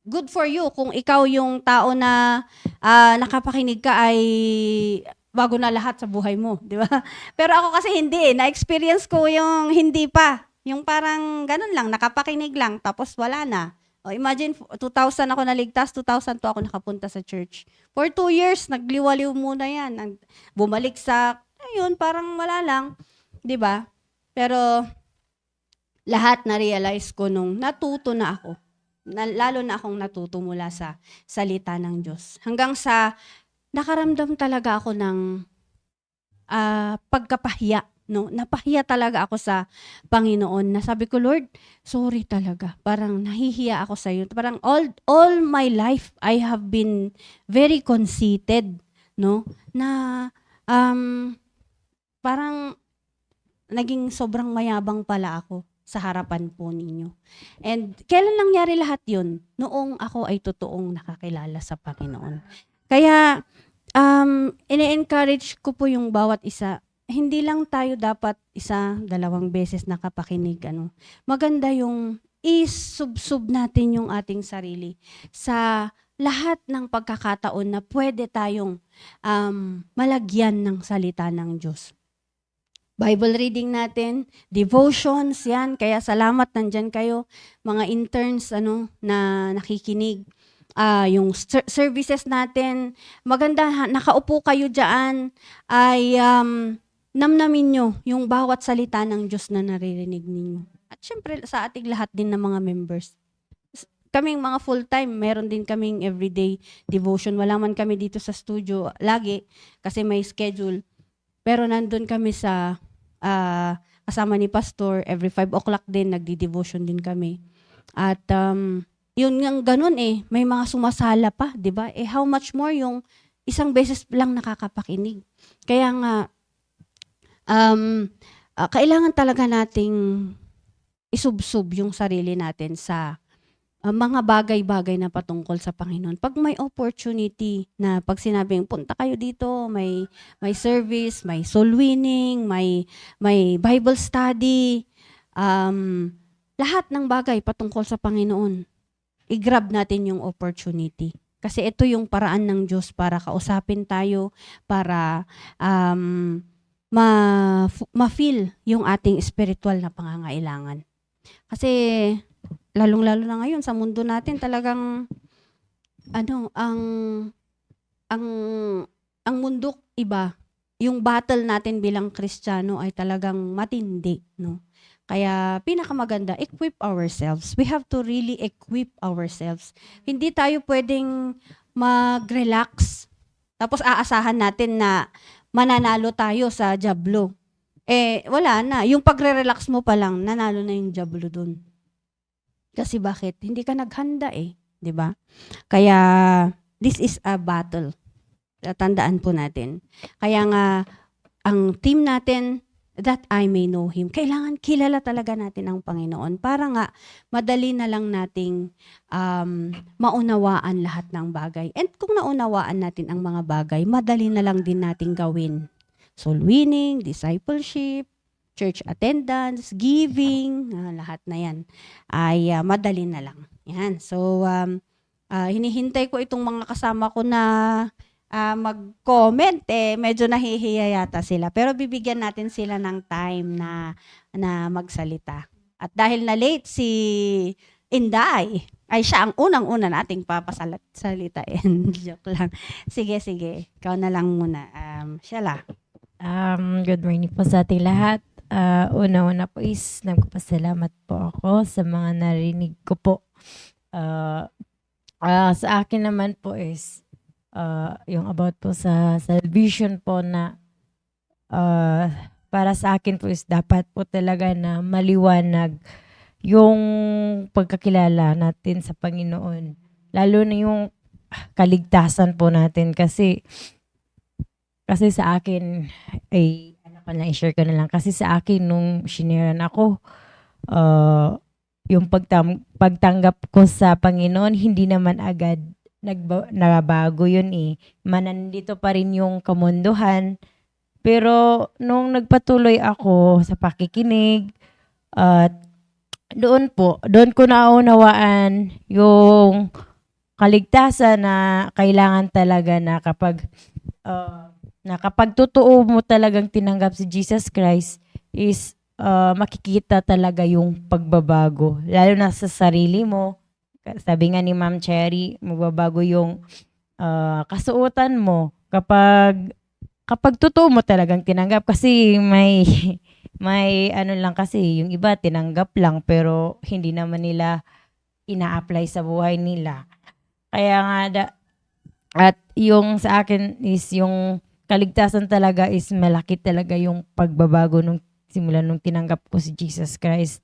good for you kung ikaw yung tao na nakapakinig ka ay bago na lahat sa buhay mo, di ba? Pero ako kasi hindi na-experience ko yung hindi pa. Yung parang ganun lang, nakapakinig lang, tapos wala na. Imagine, 2000 ako naligtas, 2002 ako nakapunta sa church. For 2 years, nagliwaliw muna yan. Bumalik sa, ayun, parang wala lang. 'Di ba? Pero, lahat na-realize ko nung natuto na ako. Lalo na akong natuto mula sa salita ng Diyos. Hanggang sa, nakaramdam talaga ako ng pagkapahiya, no? Napahiya talaga ako sa Panginoon na sabi ko, Lord, sorry talaga. Parang nahihiya ako sa iyo. Parang all my life I have been very conceited, no? Na parang naging sobrang mayabang pala ako sa harapan po ninyo. And kailan nangyari lahat yun? Noong ako ay totoong nakakilala sa Panginoon. Kaya, ine-encourage ko po yung bawat isa. Hindi lang tayo dapat isa, dalawang beses nakapakinig. Maganda yung isubsub natin yung ating sarili sa lahat ng pagkakataon na pwede tayong malagyan ng salita ng Diyos. Bible reading natin, devotions, yan. Kaya salamat, nandyan kayo, mga interns na nakikinig. Yung services natin, maganda, nakaupo kayo dyan, ay namnamin nyo yung bawat salita ng Diyos na naririnig ninyo. At syempre, sa ating lahat din ng mga members. Kaming mga full-time, meron din kaming everyday devotion. Wala man kami dito sa studio lagi kasi may schedule. Pero nandun kami sa kasama ni Pastor, every 5 o'clock din, nagdi-devotion din kami. At yun nga ganun may mga sumasala pa, di ba? How much more yung isang beses lang nakakapakinig. Kaya nga, kailangan talaga nating isubsub yung sarili natin sa mga bagay-bagay na patungkol sa Panginoon. Pag may opportunity na pag sinabing punta kayo dito, may service, may soul winning, may Bible study, lahat ng bagay patungkol sa Panginoon, i-grab natin yung opportunity. Kasi ito yung paraan ng Diyos para kausapin tayo, para ma-feel yung ating spiritual na pangangailangan. Kasi lalong-lalo na ngayon sa mundo natin talagang ang mundo iba. Yung battle natin bilang Kristiyano ay talagang matindi, no? Kaya pinakamaganda, equip ourselves. We have to really equip ourselves. Hindi tayo pwedeng mag-relax tapos aasahan natin na mananalo tayo sa jablo. Wala na. Yung pagre-relax mo pa lang, nanalo na yung jablo dun. Kasi bakit? Hindi ka naghanda di ba? Kaya this is a battle. Tandaan po natin. Kaya nga ang team natin, that I may know Him. Kailangan kilala talaga natin ang Panginoon para nga madali na lang nating maunawaan lahat ng bagay. And kung naunawaan natin ang mga bagay, madali na lang din nating gawin. Soul winning, discipleship, church attendance, giving, lahat na yan ay madali na lang. Yan. So, hinihintay ko itong mga kasama ko na mag-comment. Medyo nahihiya yata sila. Pero bibigyan natin sila ng time na magsalita. At dahil na late si Inday, ay siya ang unang-una nating papasalitain. Joke lang. Sige. Ikaw na lang muna. Siya lang. Good morning po sa ating lahat. Una-una po is nagpapasalamat po ako sa mga narinig ko po. Sa akin naman po is yung about po sa salvation po na para sa akin po is dapat po talaga na maliwanag yung pagkakilala natin sa Panginoon. Lalo na yung kaligtasan po natin kasi sa akin ay i-share ko na lang. Kasi sa akin, nung shiniran ako, yung pagtanggap ko sa Panginoon, hindi naman agad nagbago yun Manandito pa rin yung kamunduhan. Pero nung nagpatuloy ako sa pakikinig, doon ko naunawaan yung kaligtasan na kailangan talaga na kapag totoo mo talagang tinanggap si Jesus Christ is makikita talaga yung pagbabago. Lalo na sa sarili mo. Sabi nga ni Ma'am Cherry, magbabago yung kasuotan mo kapag totoo mo talagang tinanggap. Kasi may ano lang kasi, yung iba tinanggap lang pero hindi naman nila ina-apply sa buhay nila. Kaya nga At yung sa akin is yung kaligtasan talaga is malaki talaga yung pagbabago nung simula nung tinanggap ko si Jesus Christ.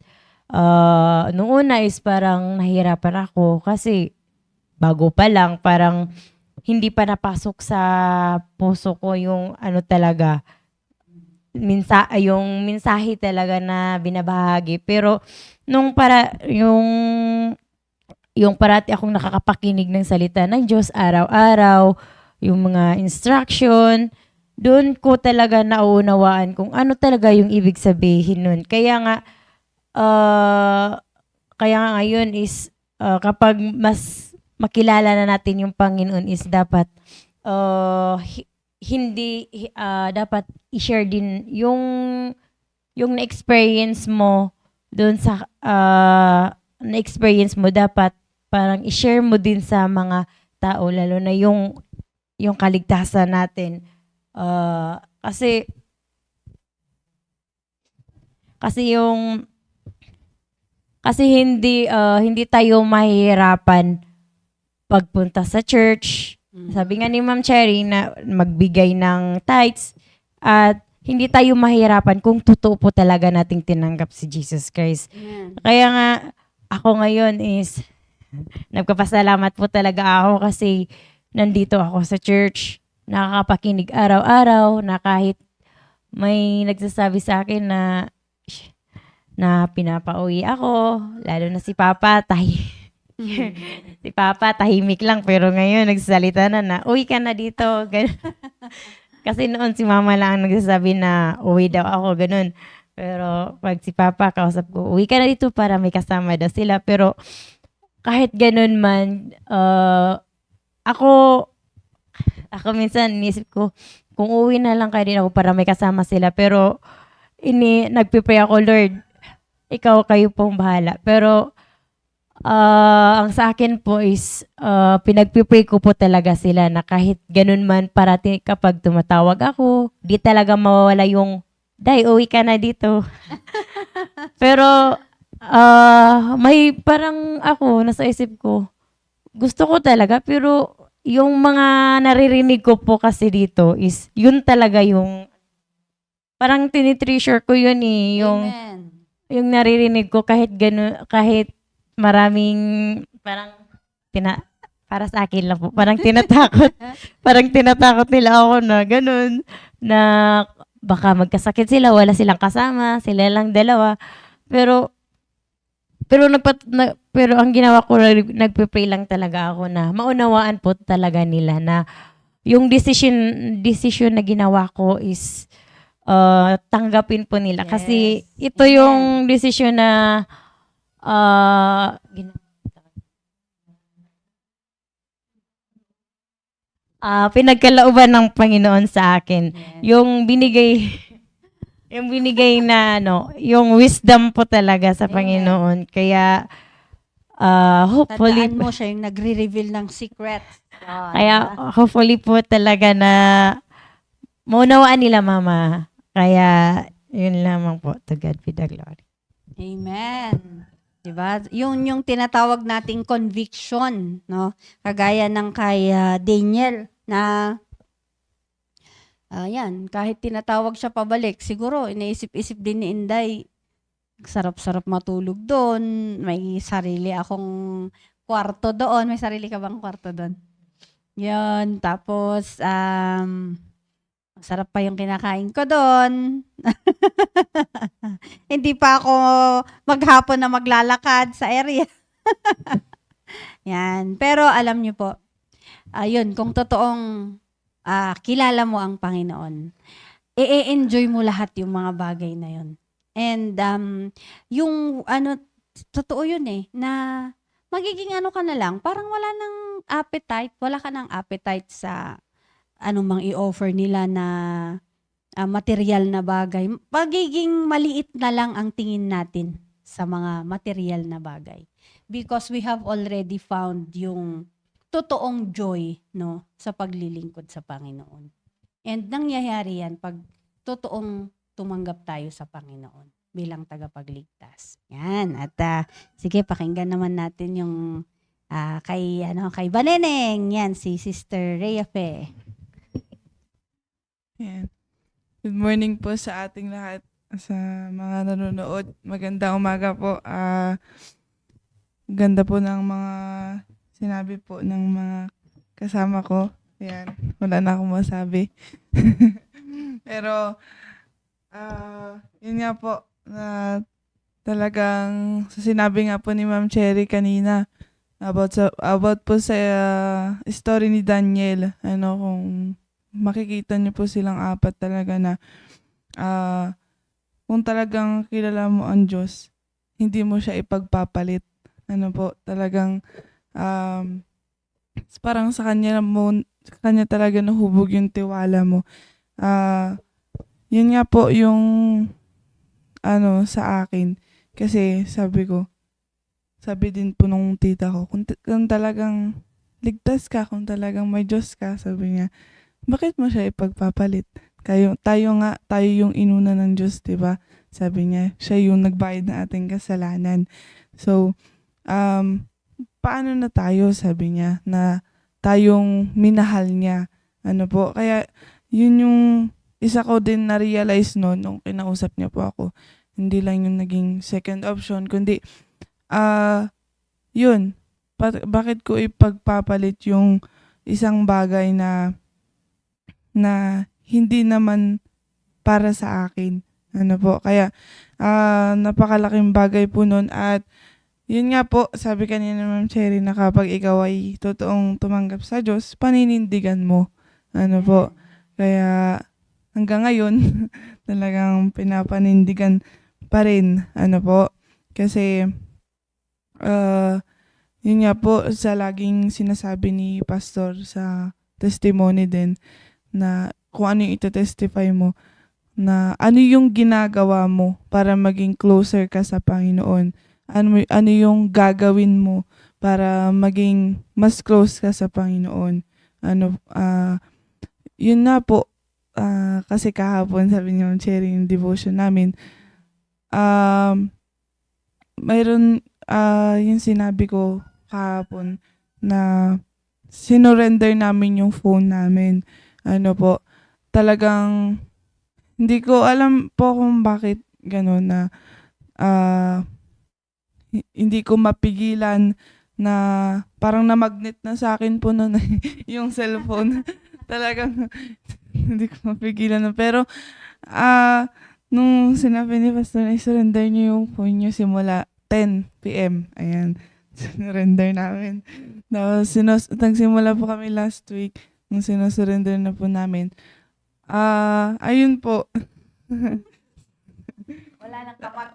Nung una is parang nahihirapan ako kasi bago pa lang, parang hindi pa napasok sa puso ko yung ano talaga, yung mensahe talaga na binabahagi. Pero nung yung parati akong nakakapakinig ng salita ng Diyos araw-araw, yung mga instruction, doon ko talaga nauunawaan kung ano talaga yung ibig sabihin nun. Uh, kaya nga ngayon is kapag mas makilala na natin yung Panginoon is dapat dapat i-share din yung na-experience mo doon sa na-experience mo, dapat parang i-share mo din sa mga tao, lalo na yung kaligtasan natin. Kasi hindi tayo mahihirapan pagpunta sa church. Sabi nga ni Ma'am Cherry na magbigay ng tithes, at hindi tayo mahihirapan kung totoo po talaga nating tinanggap si Jesus Christ. Kaya nga ako ngayon is nagpapasalamat po talaga ako kasi nandito ako sa church, nakakapakinig araw-araw, na kahit may nagsasabi sa akin na pinapauwi ako, lalo na si Papa, si Papa tahimik lang, pero ngayon nagsasalita na uwi ka na dito. Kasi noon si Mama lang ang nagsasabi na uwi daw ako, ganun. Pero pag si Papa kausap ko, uwi ka na dito para may kasama daw sila. Pero kahit ganun man, ako minsan inisip ko, kung uwi na lang kayo din ako para may kasama sila. Pero nagpipray ako, Lord, kayo pong bahala. Pero ang sa akin po is pinagpipray ko po talaga sila na kahit ganun man, parati kapag tumatawag ako, di talaga mawawala yung, Day, uwi ka na dito. Pero may parang ako, nasa isip ko, gusto ko talaga, pero yung mga naririnig ko po kasi dito is, yun talaga yung, parang tinitreasure ko yun yung naririnig ko, kahit maraming, para sa akin lang po, parang tinatakot nila ako na ganun, na baka magkasakit sila, wala silang kasama, sila lang dalawa. Pero ang ginawa ko, nagpe-pray lang talaga ako na maunawaan po talaga nila na yung decision na ginawa ko is tanggapin po nila. Kasi ito yung decision na pinagkalooban ng Panginoon sa akin. Yung binigay na yung wisdom po talaga sa Panginoon. Kaya hopefully Tandaan mo siya yung nagre-reveal ng secret. kaya hopefully po talaga na maunawaan nila, Mama. Kaya yun lamang po. To God be the glory. Amen. Diba? Yung tinatawag nating conviction, no? Kagaya ng kay Daniel na yan, kahit tinatawag siya pabalik, siguro iniisip-isip din ni Inday, sarap-sarap matulog doon, may sarili akong kwarto doon. May sarili ka bang kwarto doon? Yan, tapos sarap pa yung kinakain ko doon. Hindi pa ako maghapon na maglalakad sa area. Yan. Pero alam niyo po, ayun, kung totoong kilala mo ang Panginoon, i-enjoy mo lahat yung mga bagay na yun. And yung totoo yun na magiging ka na lang, parang wala ka ng appetite sa anumang i-offer nila na material na bagay. Pagiging maliit na lang ang tingin natin sa mga material na bagay. Because we have already found yung totoong joy, no, sa paglilingkod sa Panginoon. And nangyayari yan pag totoong tumanggap tayo sa Panginoon bilang tagapagligtas. Yan. At sige, pakinggan naman natin yung Kay Baneneng, yan si Sister Rhea Fe. Yan. Good morning po sa ating lahat, sa mga nanonood. Magandang umaga po. Ganda po ng mga sinabi po ng mga kasama ko. Yan. Wala na akong masabi. Pero, yun nga po, na talagang sa sinabi nga po ni Ma'am Cherry kanina about po sa story ni Daniel, kung makikita niyo po silang apat talaga na kung talagang kilala mo ang Diyos, hindi mo siya ipagpapalit. Talagang parang sa kanya talaga nahubog yung tiwala mo. Yun nga po yung sa akin. Kasi sabi din po nung tita ko, kung talagang ligtas ka, kung talagang may Diyos ka, sabi niya, bakit mo siya ipagpapalit? Tayo yung inuna ng Diyos, diba? Sabi niya, siya yung nagbayad ng ating kasalanan. So, paano na tayo, sabi niya, na tayong minahal niya. Kaya yun yung isa ko din na-realize nung kinausap niya po ako. Hindi lang yung naging second option, kundi, yun, bakit ko ipagpapalit yung isang bagay na hindi naman para sa akin. Kaya, napakalaking bagay po nun. At, yun nga po, sabi kanina ni Ma'am Cherry, na kapag ikaw ay totoong tumanggap sa Diyos, paninindigan mo. Kaya, hanggang ngayon, talagang pinapanindigan pa rin. Kasi, yun nga po, sa laging sinasabi ni Pastor sa testimony din, na kung ano yung ito-testify mo, na ano yung ginagawa mo para maging closer ka sa Panginoon. Ano yung gagawin mo para maging mas close ka sa Panginoon. Yun na po, kasi kahapon sabi niyo, sharing devotion namin, mayroon yung sinabi ko kahapon na sinurrender namin yung phone namin. Talagang hindi ko alam po kung bakit gano'n na hindi ko mapigilan na parang na-magnet na sa akin po noon yung cellphone. Talagang hindi ko mapigilan na. Pero nung sinabi ni Pastor na surrender niyo yung phone niyo simula 10 p.m. Ayan, surrender namin. Tapos nagsimula po kami last week nung sinasurrender na po namin. Ayun po.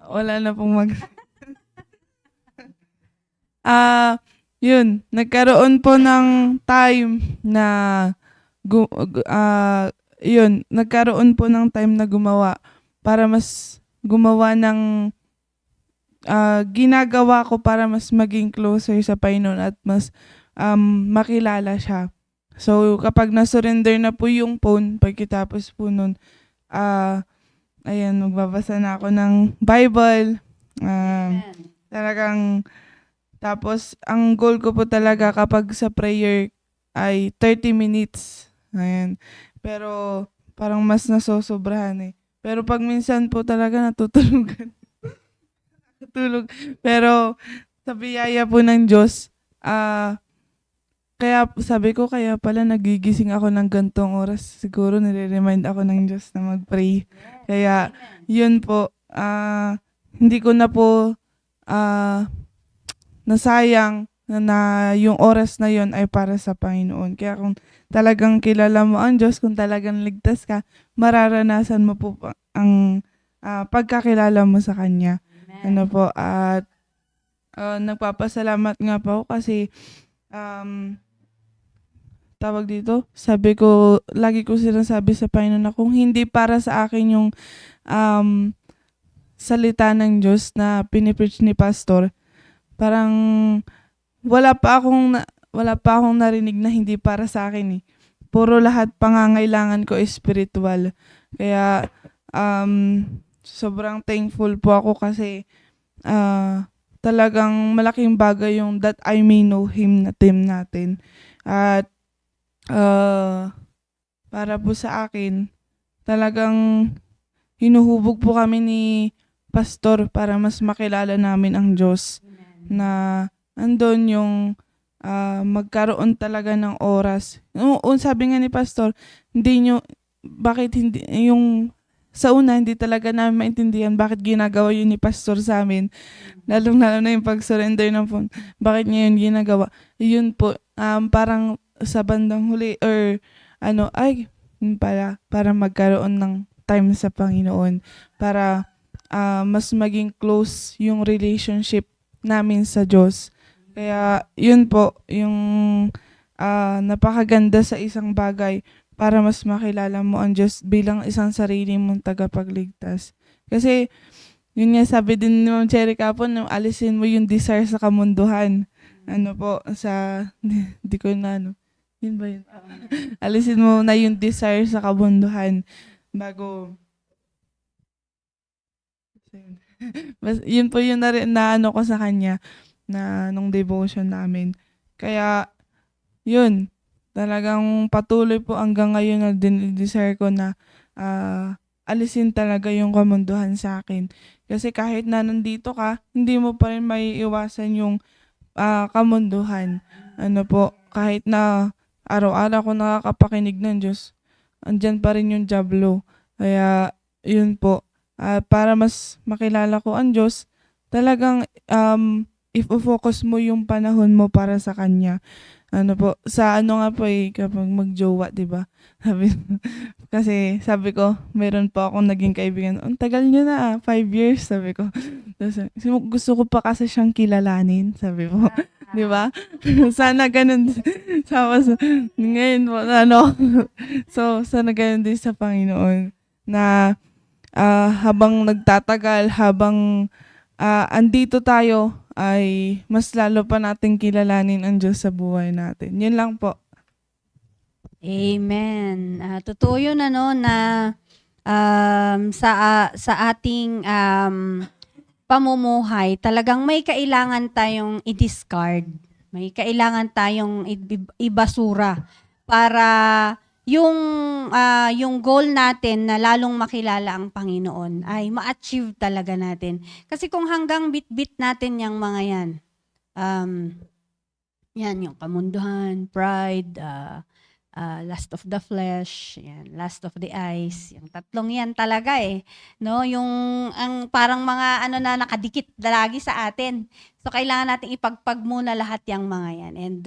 Wala na pong yun, nagkaroon po ng time na nagkaroon po ng time na gumawa para mas gumawa ng ginagawa ko para mas maging closer sa Panginoon at mas makilala siya. So, kapag na-surrender na po yung phone, pagkatapos po nun, ayan, magbabasa na ako ng Bible. Talagang, tapos, ang goal ko po talaga kapag sa prayer ay 30 minutes. Ayan. Pero, parang mas nasosobrahan eh. Pero pag minsan po talaga natutulugan. Natulog. Pero, sa biyaya po ng Diyos, kaya sabi ko, kaya pala nagigising ako ng gantong oras. Siguro nire-remind ako ng Diyos na mag-pray. Kaya, yun po, hindi ko na po nasayang na yung oras na yun ay para sa Panginoon. Kaya kung talagang kilala mo ang Diyos, kung talagang ligtas ka, mararanasan mo po ang pagkakilala mo sa Kanya. At nagpapasalamat nga po ako kasi tawag dito, sabi ko, lagi ko sinasabi sa Panginoon na kung hindi para sa akin yung salita ng Diyos na pinipreach ni Pastor, parang wala pa akong narinig na hindi para sa akin eh. Puro lahat pangangailangan ko spiritual. Kaya sobrang thankful po ako kasi talagang malaking bagay yung that I may know Him na team natin. At para po sa akin, talagang hinuhubog po kami ni Pastor para mas makilala namin ang Diyos. Na andun yung magkaroon talaga ng oras. Sabi nga ni Pastor, bakit hindi, yung sa una, hindi talaga namin maintindihan bakit ginagawa yun ni Pastor sa amin. Lalo na yung pag-surrender ng phone. Bakit niya yun ginagawa? Yun po, parang sa bandang huli, or yun para magkaroon ng time sa Panginoon. Para mas maging close yung relationship namin sa Diyos. Kaya yun po, yung napakaganda sa isang bagay para mas makilala mo ang Diyos bilang isang sarili mong tagapagligtas. Kasi, yun nga sabi din ni Ma'am Cherry kapon, alisin mo yung desire sa kamunduhan. Di ko na yun ba yun? Alisin mo na yung desire sa kamunduhan bago, yun po yung na ko sa kanya na nung devotion namin. Kaya, yun, talagang patuloy po hanggang ngayon na desire ko na alisin talaga yung kamunduhan sa akin. Kasi kahit na nandito ka, hindi mo pa rin maiiwasan yung kamunduhan. Kahit na araw-araw ko nakakapakinig ng Diyos, andyan pa rin yung diablo. Kaya, yun po, para mas makilala ko ang Diyos, talagang i-focus mo yung panahon mo para sa Kanya. Kapag magjowa, di ba? Kasi sabi ko, meron pa akong naging kaibigan. Ang tagal niya na, 5 years, sabi ko. Tapos, gusto ko pa kasi siyang kilalanin, sabi ko. Di ba? Sana ganun. Ngayon, so, sana ganun din sa Panginoon. Na habang nagtatagal, habang andito tayo, ay mas lalo pa nating kilalanin ang Diyos sa buhay natin. Yun lang po. Amen. Totoo yun na sa ating pamumuhay, talagang may kailangan tayong i-discard. May kailangan tayong ibasura para yung goal natin na lalong makilala ang Panginoon ay ma-achieve talaga natin. Kasi kung hanggang bit-bit natin yung mga yan, yung kamunduhan, pride, lust of the flesh, lust of the eyes, yung tatlong yan talaga no? Yung ang parang mga na nakadikit lagi sa atin. So, kailangan natin ipagpag muna lahat yung mga yan. And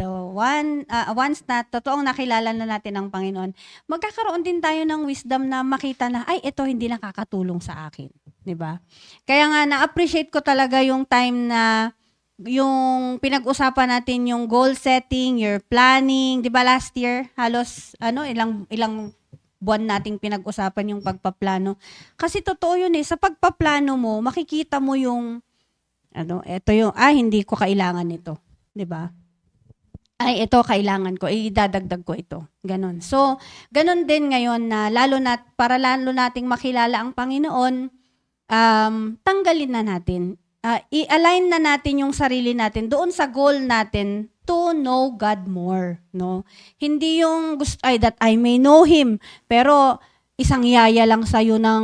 once na totoong nakilala na natin ang Panginoon, magkakaroon din tayo ng wisdom na makita na, ay, ito hindi nakakatulong sa akin. Diba? Kaya nga, na-appreciate ko talaga yung time na yung pinag-usapan natin yung goal setting, your planning, 'di ba last year halos ilang buwan nating pinag-usapan yung pagpaplano. Kasi totoo yun sa pagpaplano mo, makikita mo yung ito yung hindi ko kailangan nito, 'di ba? Ay, ito kailangan ko, idadagdag ko ito. Ganon. So, ganon din ngayon na para lalo nating makilala ang Panginoon, tanggalin na natin. I-align na natin yung sarili natin doon sa goal natin to know God more, no? Hindi yung that I may know Him, pero isang yaya lang sa'yo ng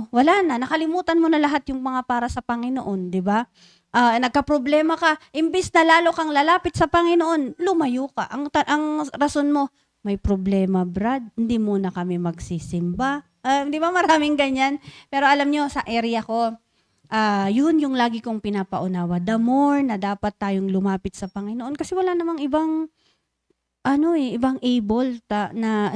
wala na, nakalimutan mo na lahat yung mga para sa Panginoon, di ba? Nagka-problema ka, imbis na lalo kang lalapit sa Panginoon, lumayo ka. Ang rason mo, may problema, Brad, hindi muna kami magsisimba. Di ba maraming ganyan? Pero alam nyo, sa area ko, yun yung lagi kong pinapaunawa. The more na dapat tayong lumapit sa Panginoon kasi wala namang ibang ibang able na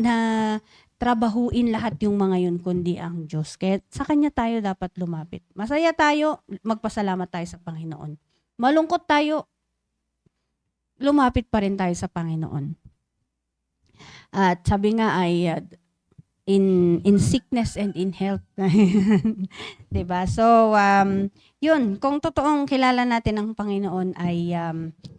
trabahuin lahat yung mga yun kundi ang Diyos. Kaya sa Kanya tayo dapat lumapit. Masaya tayo, magpasalamat tayo sa Panginoon. Malungkot tayo, lumapit pa rin tayo sa Panginoon. At sabi nga ay in sickness and in health. 'Di ba? So, yun, kung totoong kilala natin ang Panginoon ay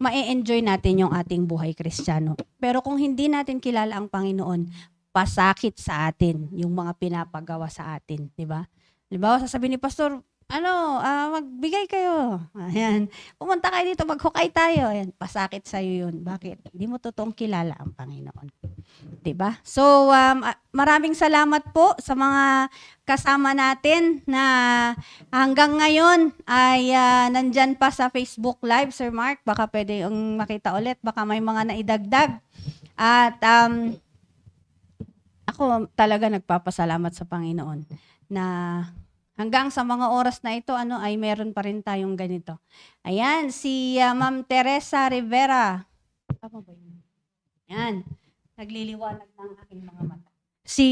ma-enjoy natin yung ating buhay Kristiyano. Pero kung hindi natin kilala ang Panginoon, pasakit sa atin yung mga pinapagawa sa atin, 'di ba? Halimbawa, sasabihin ni Pastor, magbigay kayo. Ayan. Pumunta kayo dito, maghukay tayo. Ayan, pasakit sa'yo yun. Bakit? Hindi mo totoong kilala ang Panginoon. 'Di ba? So, maraming salamat po sa mga kasama natin na hanggang ngayon ay nandyan pa sa Facebook Live, Sir Mark. Baka pwede yung makita ulit. Baka may mga naidagdag. At ako talaga nagpapasalamat sa Panginoon na hanggang sa mga oras na ito, ay meron pa rin tayong ganito. Ayan, si Ma'am Teresa Rivera. Tama ba yun? Ayan. Nagliliwanag ng aking mga mata. Si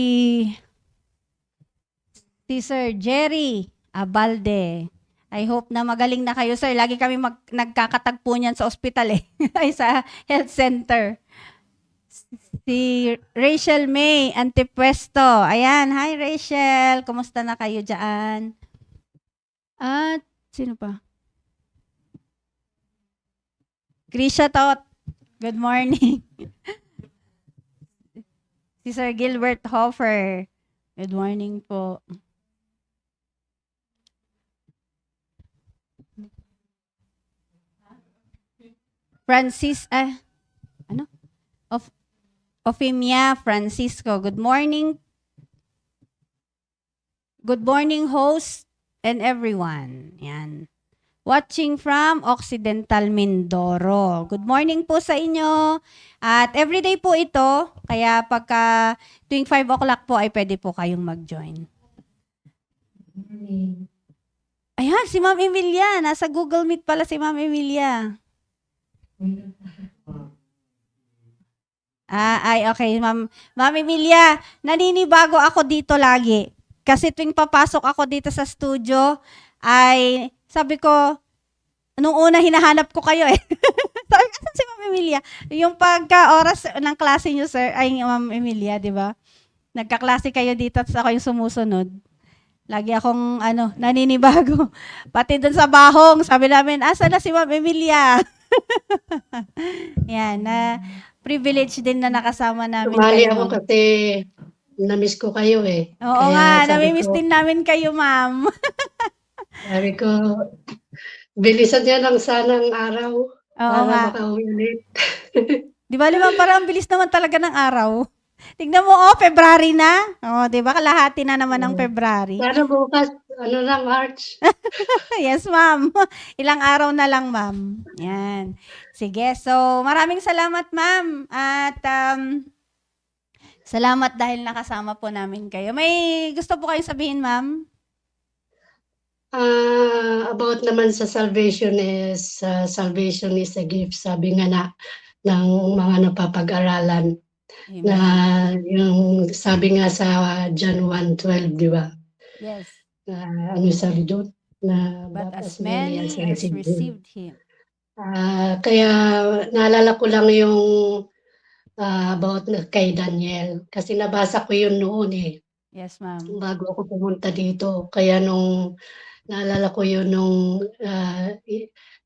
Sir Jerry Abalde. I hope na magaling na kayo, sir. Lagi kami nagkakatagpo niyan sa ospital ay sa health center. Si Rachel May Antipuesto. Ayan, hi Rachel. Kumusta na kayo dyan? At sino pa? Grisha Tot. Good morning. Si Sir Gilbert Hoffer. Good morning po. Francis, Ofimia Francisco. Good morning. Good morning, host and everyone. Yan. Watching from Occidental Mindoro. Good morning po sa inyo. At everyday po ito, kaya pagka tuwing 5 o'clock po ay pwede po kayong mag-join. Ayan, si Ma'am Emilia. Nasa Google Meet pala si Ma'am Emilia. Okay, Ma'am Emilia. Naninibago ako dito lagi. Kasi tuwing papasok ako dito sa studio, ay sabi ko, nung una hinahanap ko kayo Sabi ko, asan si Ma'am Emilia? Yung pagka-oras ng klase niyo, sir, ay Ma'am Emilia, di ba? Nagkaklase kayo dito at ako yung sumusunod. Lagi akong, naninibago. Pati dun sa bahong, sabi namin, asa na si Ma'am Emilia? Yan, privilege din na nakasama namin Sumali kayo. ako Ma'am. kasi na-miss ko kayo Oo Kaya nga, sabi namimiss ko- din namin kayo, ma'am. Sabi ko, bilisan niya lang sana ang araw Oo para nga. makauwi ulit. Di ba, ma'am, parang ang bilis naman talaga ng araw. Tignan mo, February na. Di ba, kalahati na naman ng February. Sana bukas, March. Yes, ma'am. Ilang araw na lang, ma'am. Yan. Sige, so maraming salamat, ma'am. At salamat dahil nakasama po namin kayo. May gusto po kayong sabihin, ma'am? About naman sa salvation is a gift, sabi nga ng mga napapag-aralan. Amen. Na yung sabi nga sa John 1:12, di ba? Yes. Ano sabi doon? Na But as many as received him. Kaya naalala ko lang yung about kay Daniel. Kasi nabasa ko yun noon Yes, ma'am. bago ako pumunta dito. Kaya nung naalala ko yun nung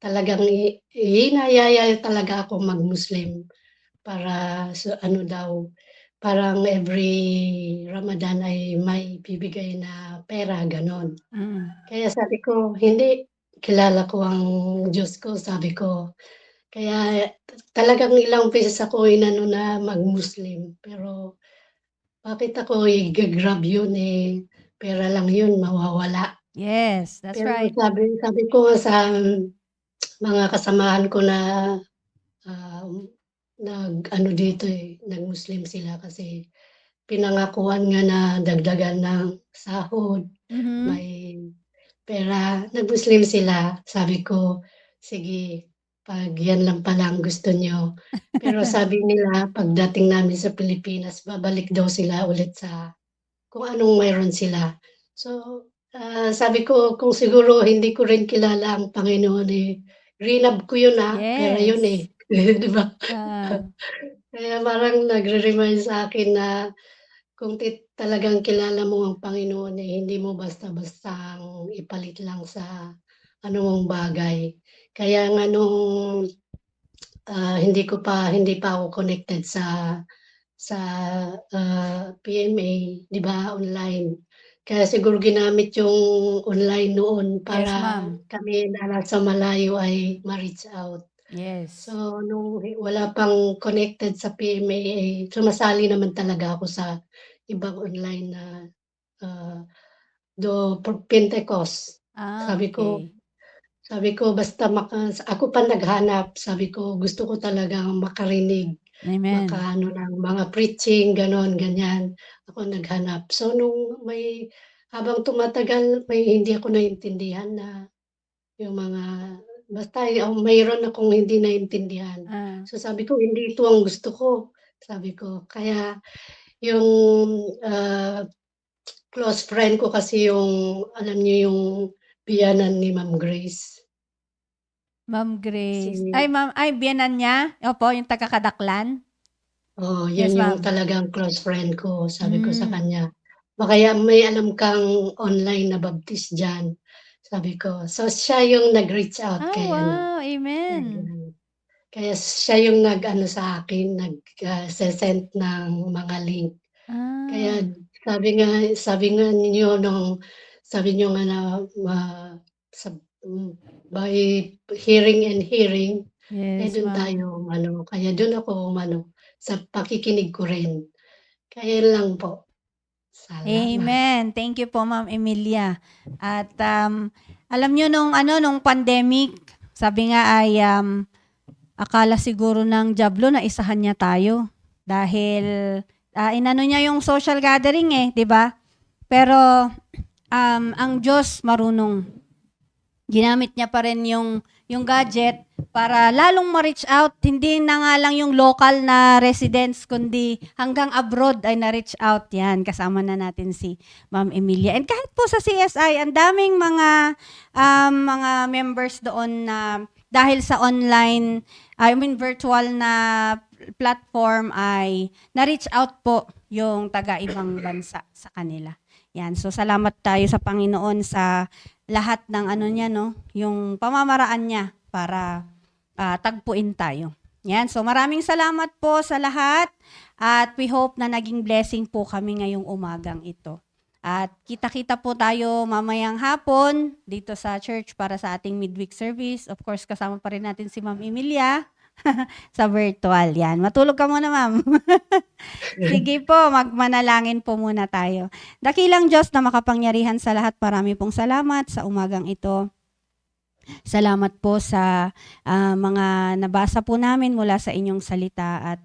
talagang hinayaya talaga ako mag-Muslim para parang every Ramadan ay may bibigay na pera, ganon. Kaya sabi ko, hindi, kilala ko ang Diyos ko, sabi ko. Kaya talagang ilang beses ako inano na mag-Muslim. Pero bakit ako i-grab yun pera lang yun, mawawala. Yes, that's Pero right. sabi ko sa mga kasamahan ko na dito nag-Muslim sila kasi pinangakuan nga na dagdagan ng sahod, Mhm. may pera, nag-Muslim sila. Sabi ko, sige, pag yan lang pala ang gusto nyo. Pero sabi nila, pagdating namin sa Pilipinas, babalik daw sila ulit sa kung anong mayroon sila. So, sabi ko, kung siguro hindi ko rin kilala ang Panginoon rinab ko yun pera yun di ba? Kaya parang nagre-remind sa akin na kung talagang kilala mo ang Panginoon hindi mo basta-bastang ipalit lang sa anumang bagay. Kaya nga nung hindi pa ako connected sa PMA, di ba, online. Kaya siguro ginamit yung online noon Yes, para ma'am. kami na nasa malayo ay ma-reach out. Yes. So, nung wala pang connected sa PMA, sumasali naman talaga ako sa ibang online na, ah, Pentecost. Sabi ko Okay. sabi ko basta ako pa naghanap, sabi ko gusto ko talagang makarinig, Amen. makaano ng mga preaching, gano'n, ganyan. Ako naghanap. So, habang tumatagal may hindi ako naintindihan na yung mga basta mayroon akong hindi naintindihan. Ah, So, sabi ko, "Hindi ito ang gusto ko," sabi ko. Kaya yung, ah, close friend ko kasi yung alam niyo yung biyenan ni Ma'am Grace, Ma'am Grace. si Ay biyenan niya? Opo, yung taga-Kadaklan? oo, yun Yes, yung ma'am. talagang close friend ko. Sabi ko sa Hmm. kanya, "Baka may alam kang online na baptist diyan," sabi ko. So, siya yung nag-reach out Ah, kay ano, wow, kay amen. kaya siya yung nag-ano sa akin, se-send ng mga link. Kaya Ah, sabi nga ninyo sabi niyo nga na ma sab by hearing and hearing, yes, dun ma'am. tayo umano, kaya dun ako umano, sa pakikinig ko rin. Kaya yun lang po. Salamat. Amen. Thank you po, Ma'am Emilia. At, alam niyo nung pandemic, sabi nga ay, akala siguro ng dyablo na isahan niya tayo. Dahil, inano niya yung social gathering, 'di ba? Pero, ang Diyos marunong. Ginamit niya pa rin yung gadget para lalong ma-reach out. Hindi na nga lang yung local na residents, kundi hanggang abroad ay na-reach out. Yan, kasama na natin si Ma'am Emilia. And kahit po sa CSI, ang daming mga members doon na dahil sa online, virtual na platform ay na-reach out po yung taga-ibang bansa sa kanila. Yan, so salamat tayo sa Panginoon sa lahat ng ano niya, no, yung pamamaraan niya para tagpuin tayo. Yan, so maraming salamat po sa lahat at we hope na naging blessing po kami ngayong umagang ito. At kita-kita po tayo mamayang hapon dito sa church para sa ating midweek service. Of course, kasama pa rin natin si Ma'am Emilia sa virtual. Yan, matulog ka muna, Ma'am. Sige po, magmanalangin po muna tayo. Dakilang Diyos na makapangyarihan sa lahat, marami pong salamat sa umagang ito. Salamat po sa mga nabasa po namin mula sa inyong salita at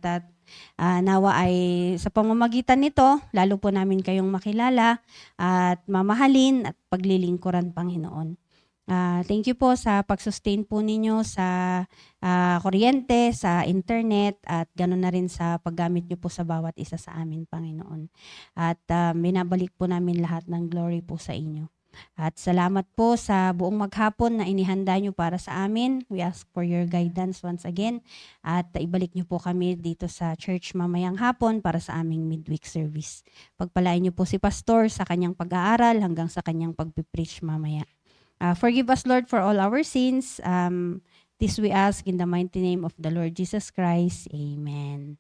nawa ay sa pamamagitan nito, lalo po namin kayong makilala at mamahalin at paglilingkuran, Panginoon. Thank you po sa pag-sustain po ninyo sa kuryente, sa internet, at gano'n na rin sa paggamit nyo po sa bawat isa sa amin, Panginoon. At binabalik po namin lahat ng glory po sa inyo. At salamat po sa buong maghapon na inihanda nyo para sa amin. We ask for your guidance once again. At ibalik nyo po kami dito sa church mamayang hapon para sa aming midweek service. Pagpalain nyo po si Pastor sa kanyang pag-aaral hanggang sa kanyang pag-preach mamaya. Forgive us, Lord, for all our sins. This we ask in the mighty name of the Lord Jesus Christ. Amen.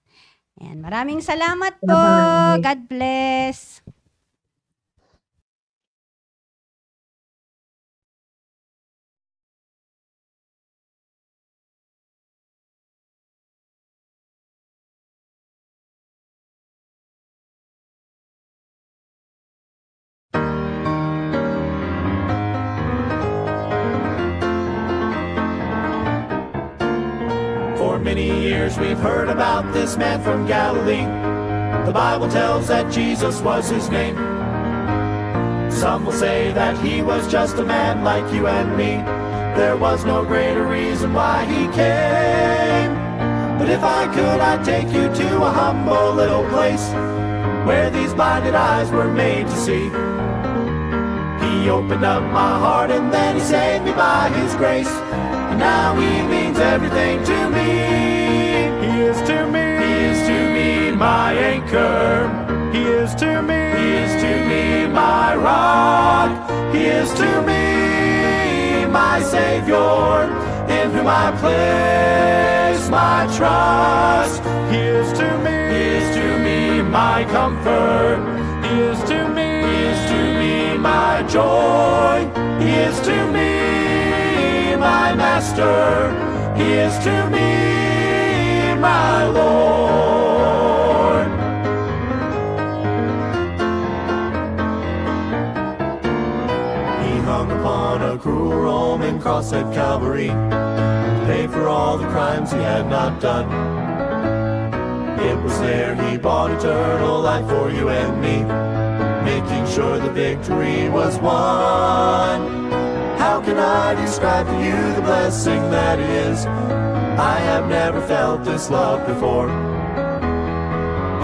And maraming salamat po. Bye-bye. God bless. For many years we've heard about this man from Galilee. The Bible tells that Jesus was his name. Some will say that he was just a man like you and me. There was no greater reason why he came. But if I could, I'd take you to a humble little place where these blinded eyes were made to see. He opened up my heart and then he saved me by his grace. And now he means everything to me. He is to me my anchor. He is to me my rock. He is to me my Savior, in whom I place my trust. He is to me my comfort. He is to me joy. He is to me my master. He is to me my Lord. He hung upon a cruel Roman cross at Calvary to pay for all the crimes he had not done. It was there he bought eternal life for you and me, making sure the victory was won. How can I describe to you the blessing that it is? I have never felt this love before.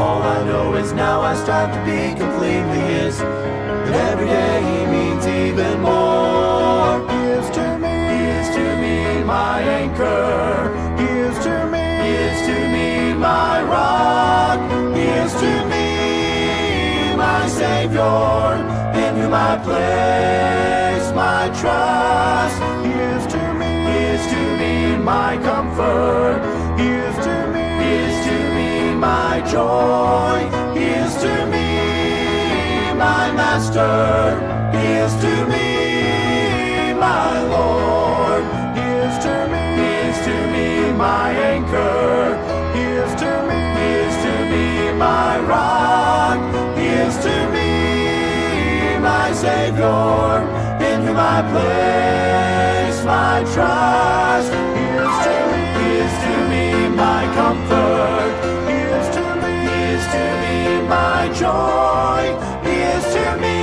All I know is now I strive to be completely his, but every day he means even more. He is to me my anchor. He is to me my rock. He is to me my Savior, in whom I place my trust. He is to me my comfort. He is to me my joy. He is to me my master. He is to me my Lord. He is to me my anchor. He is to me my rock. He is to me my Savior, in whom I place my trust. He is to me my comfort. He is to me my joy. He is to me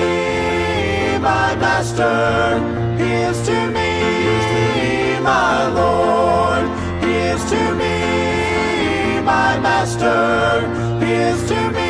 my master. He is to me my Lord. He is to me my master. He is to me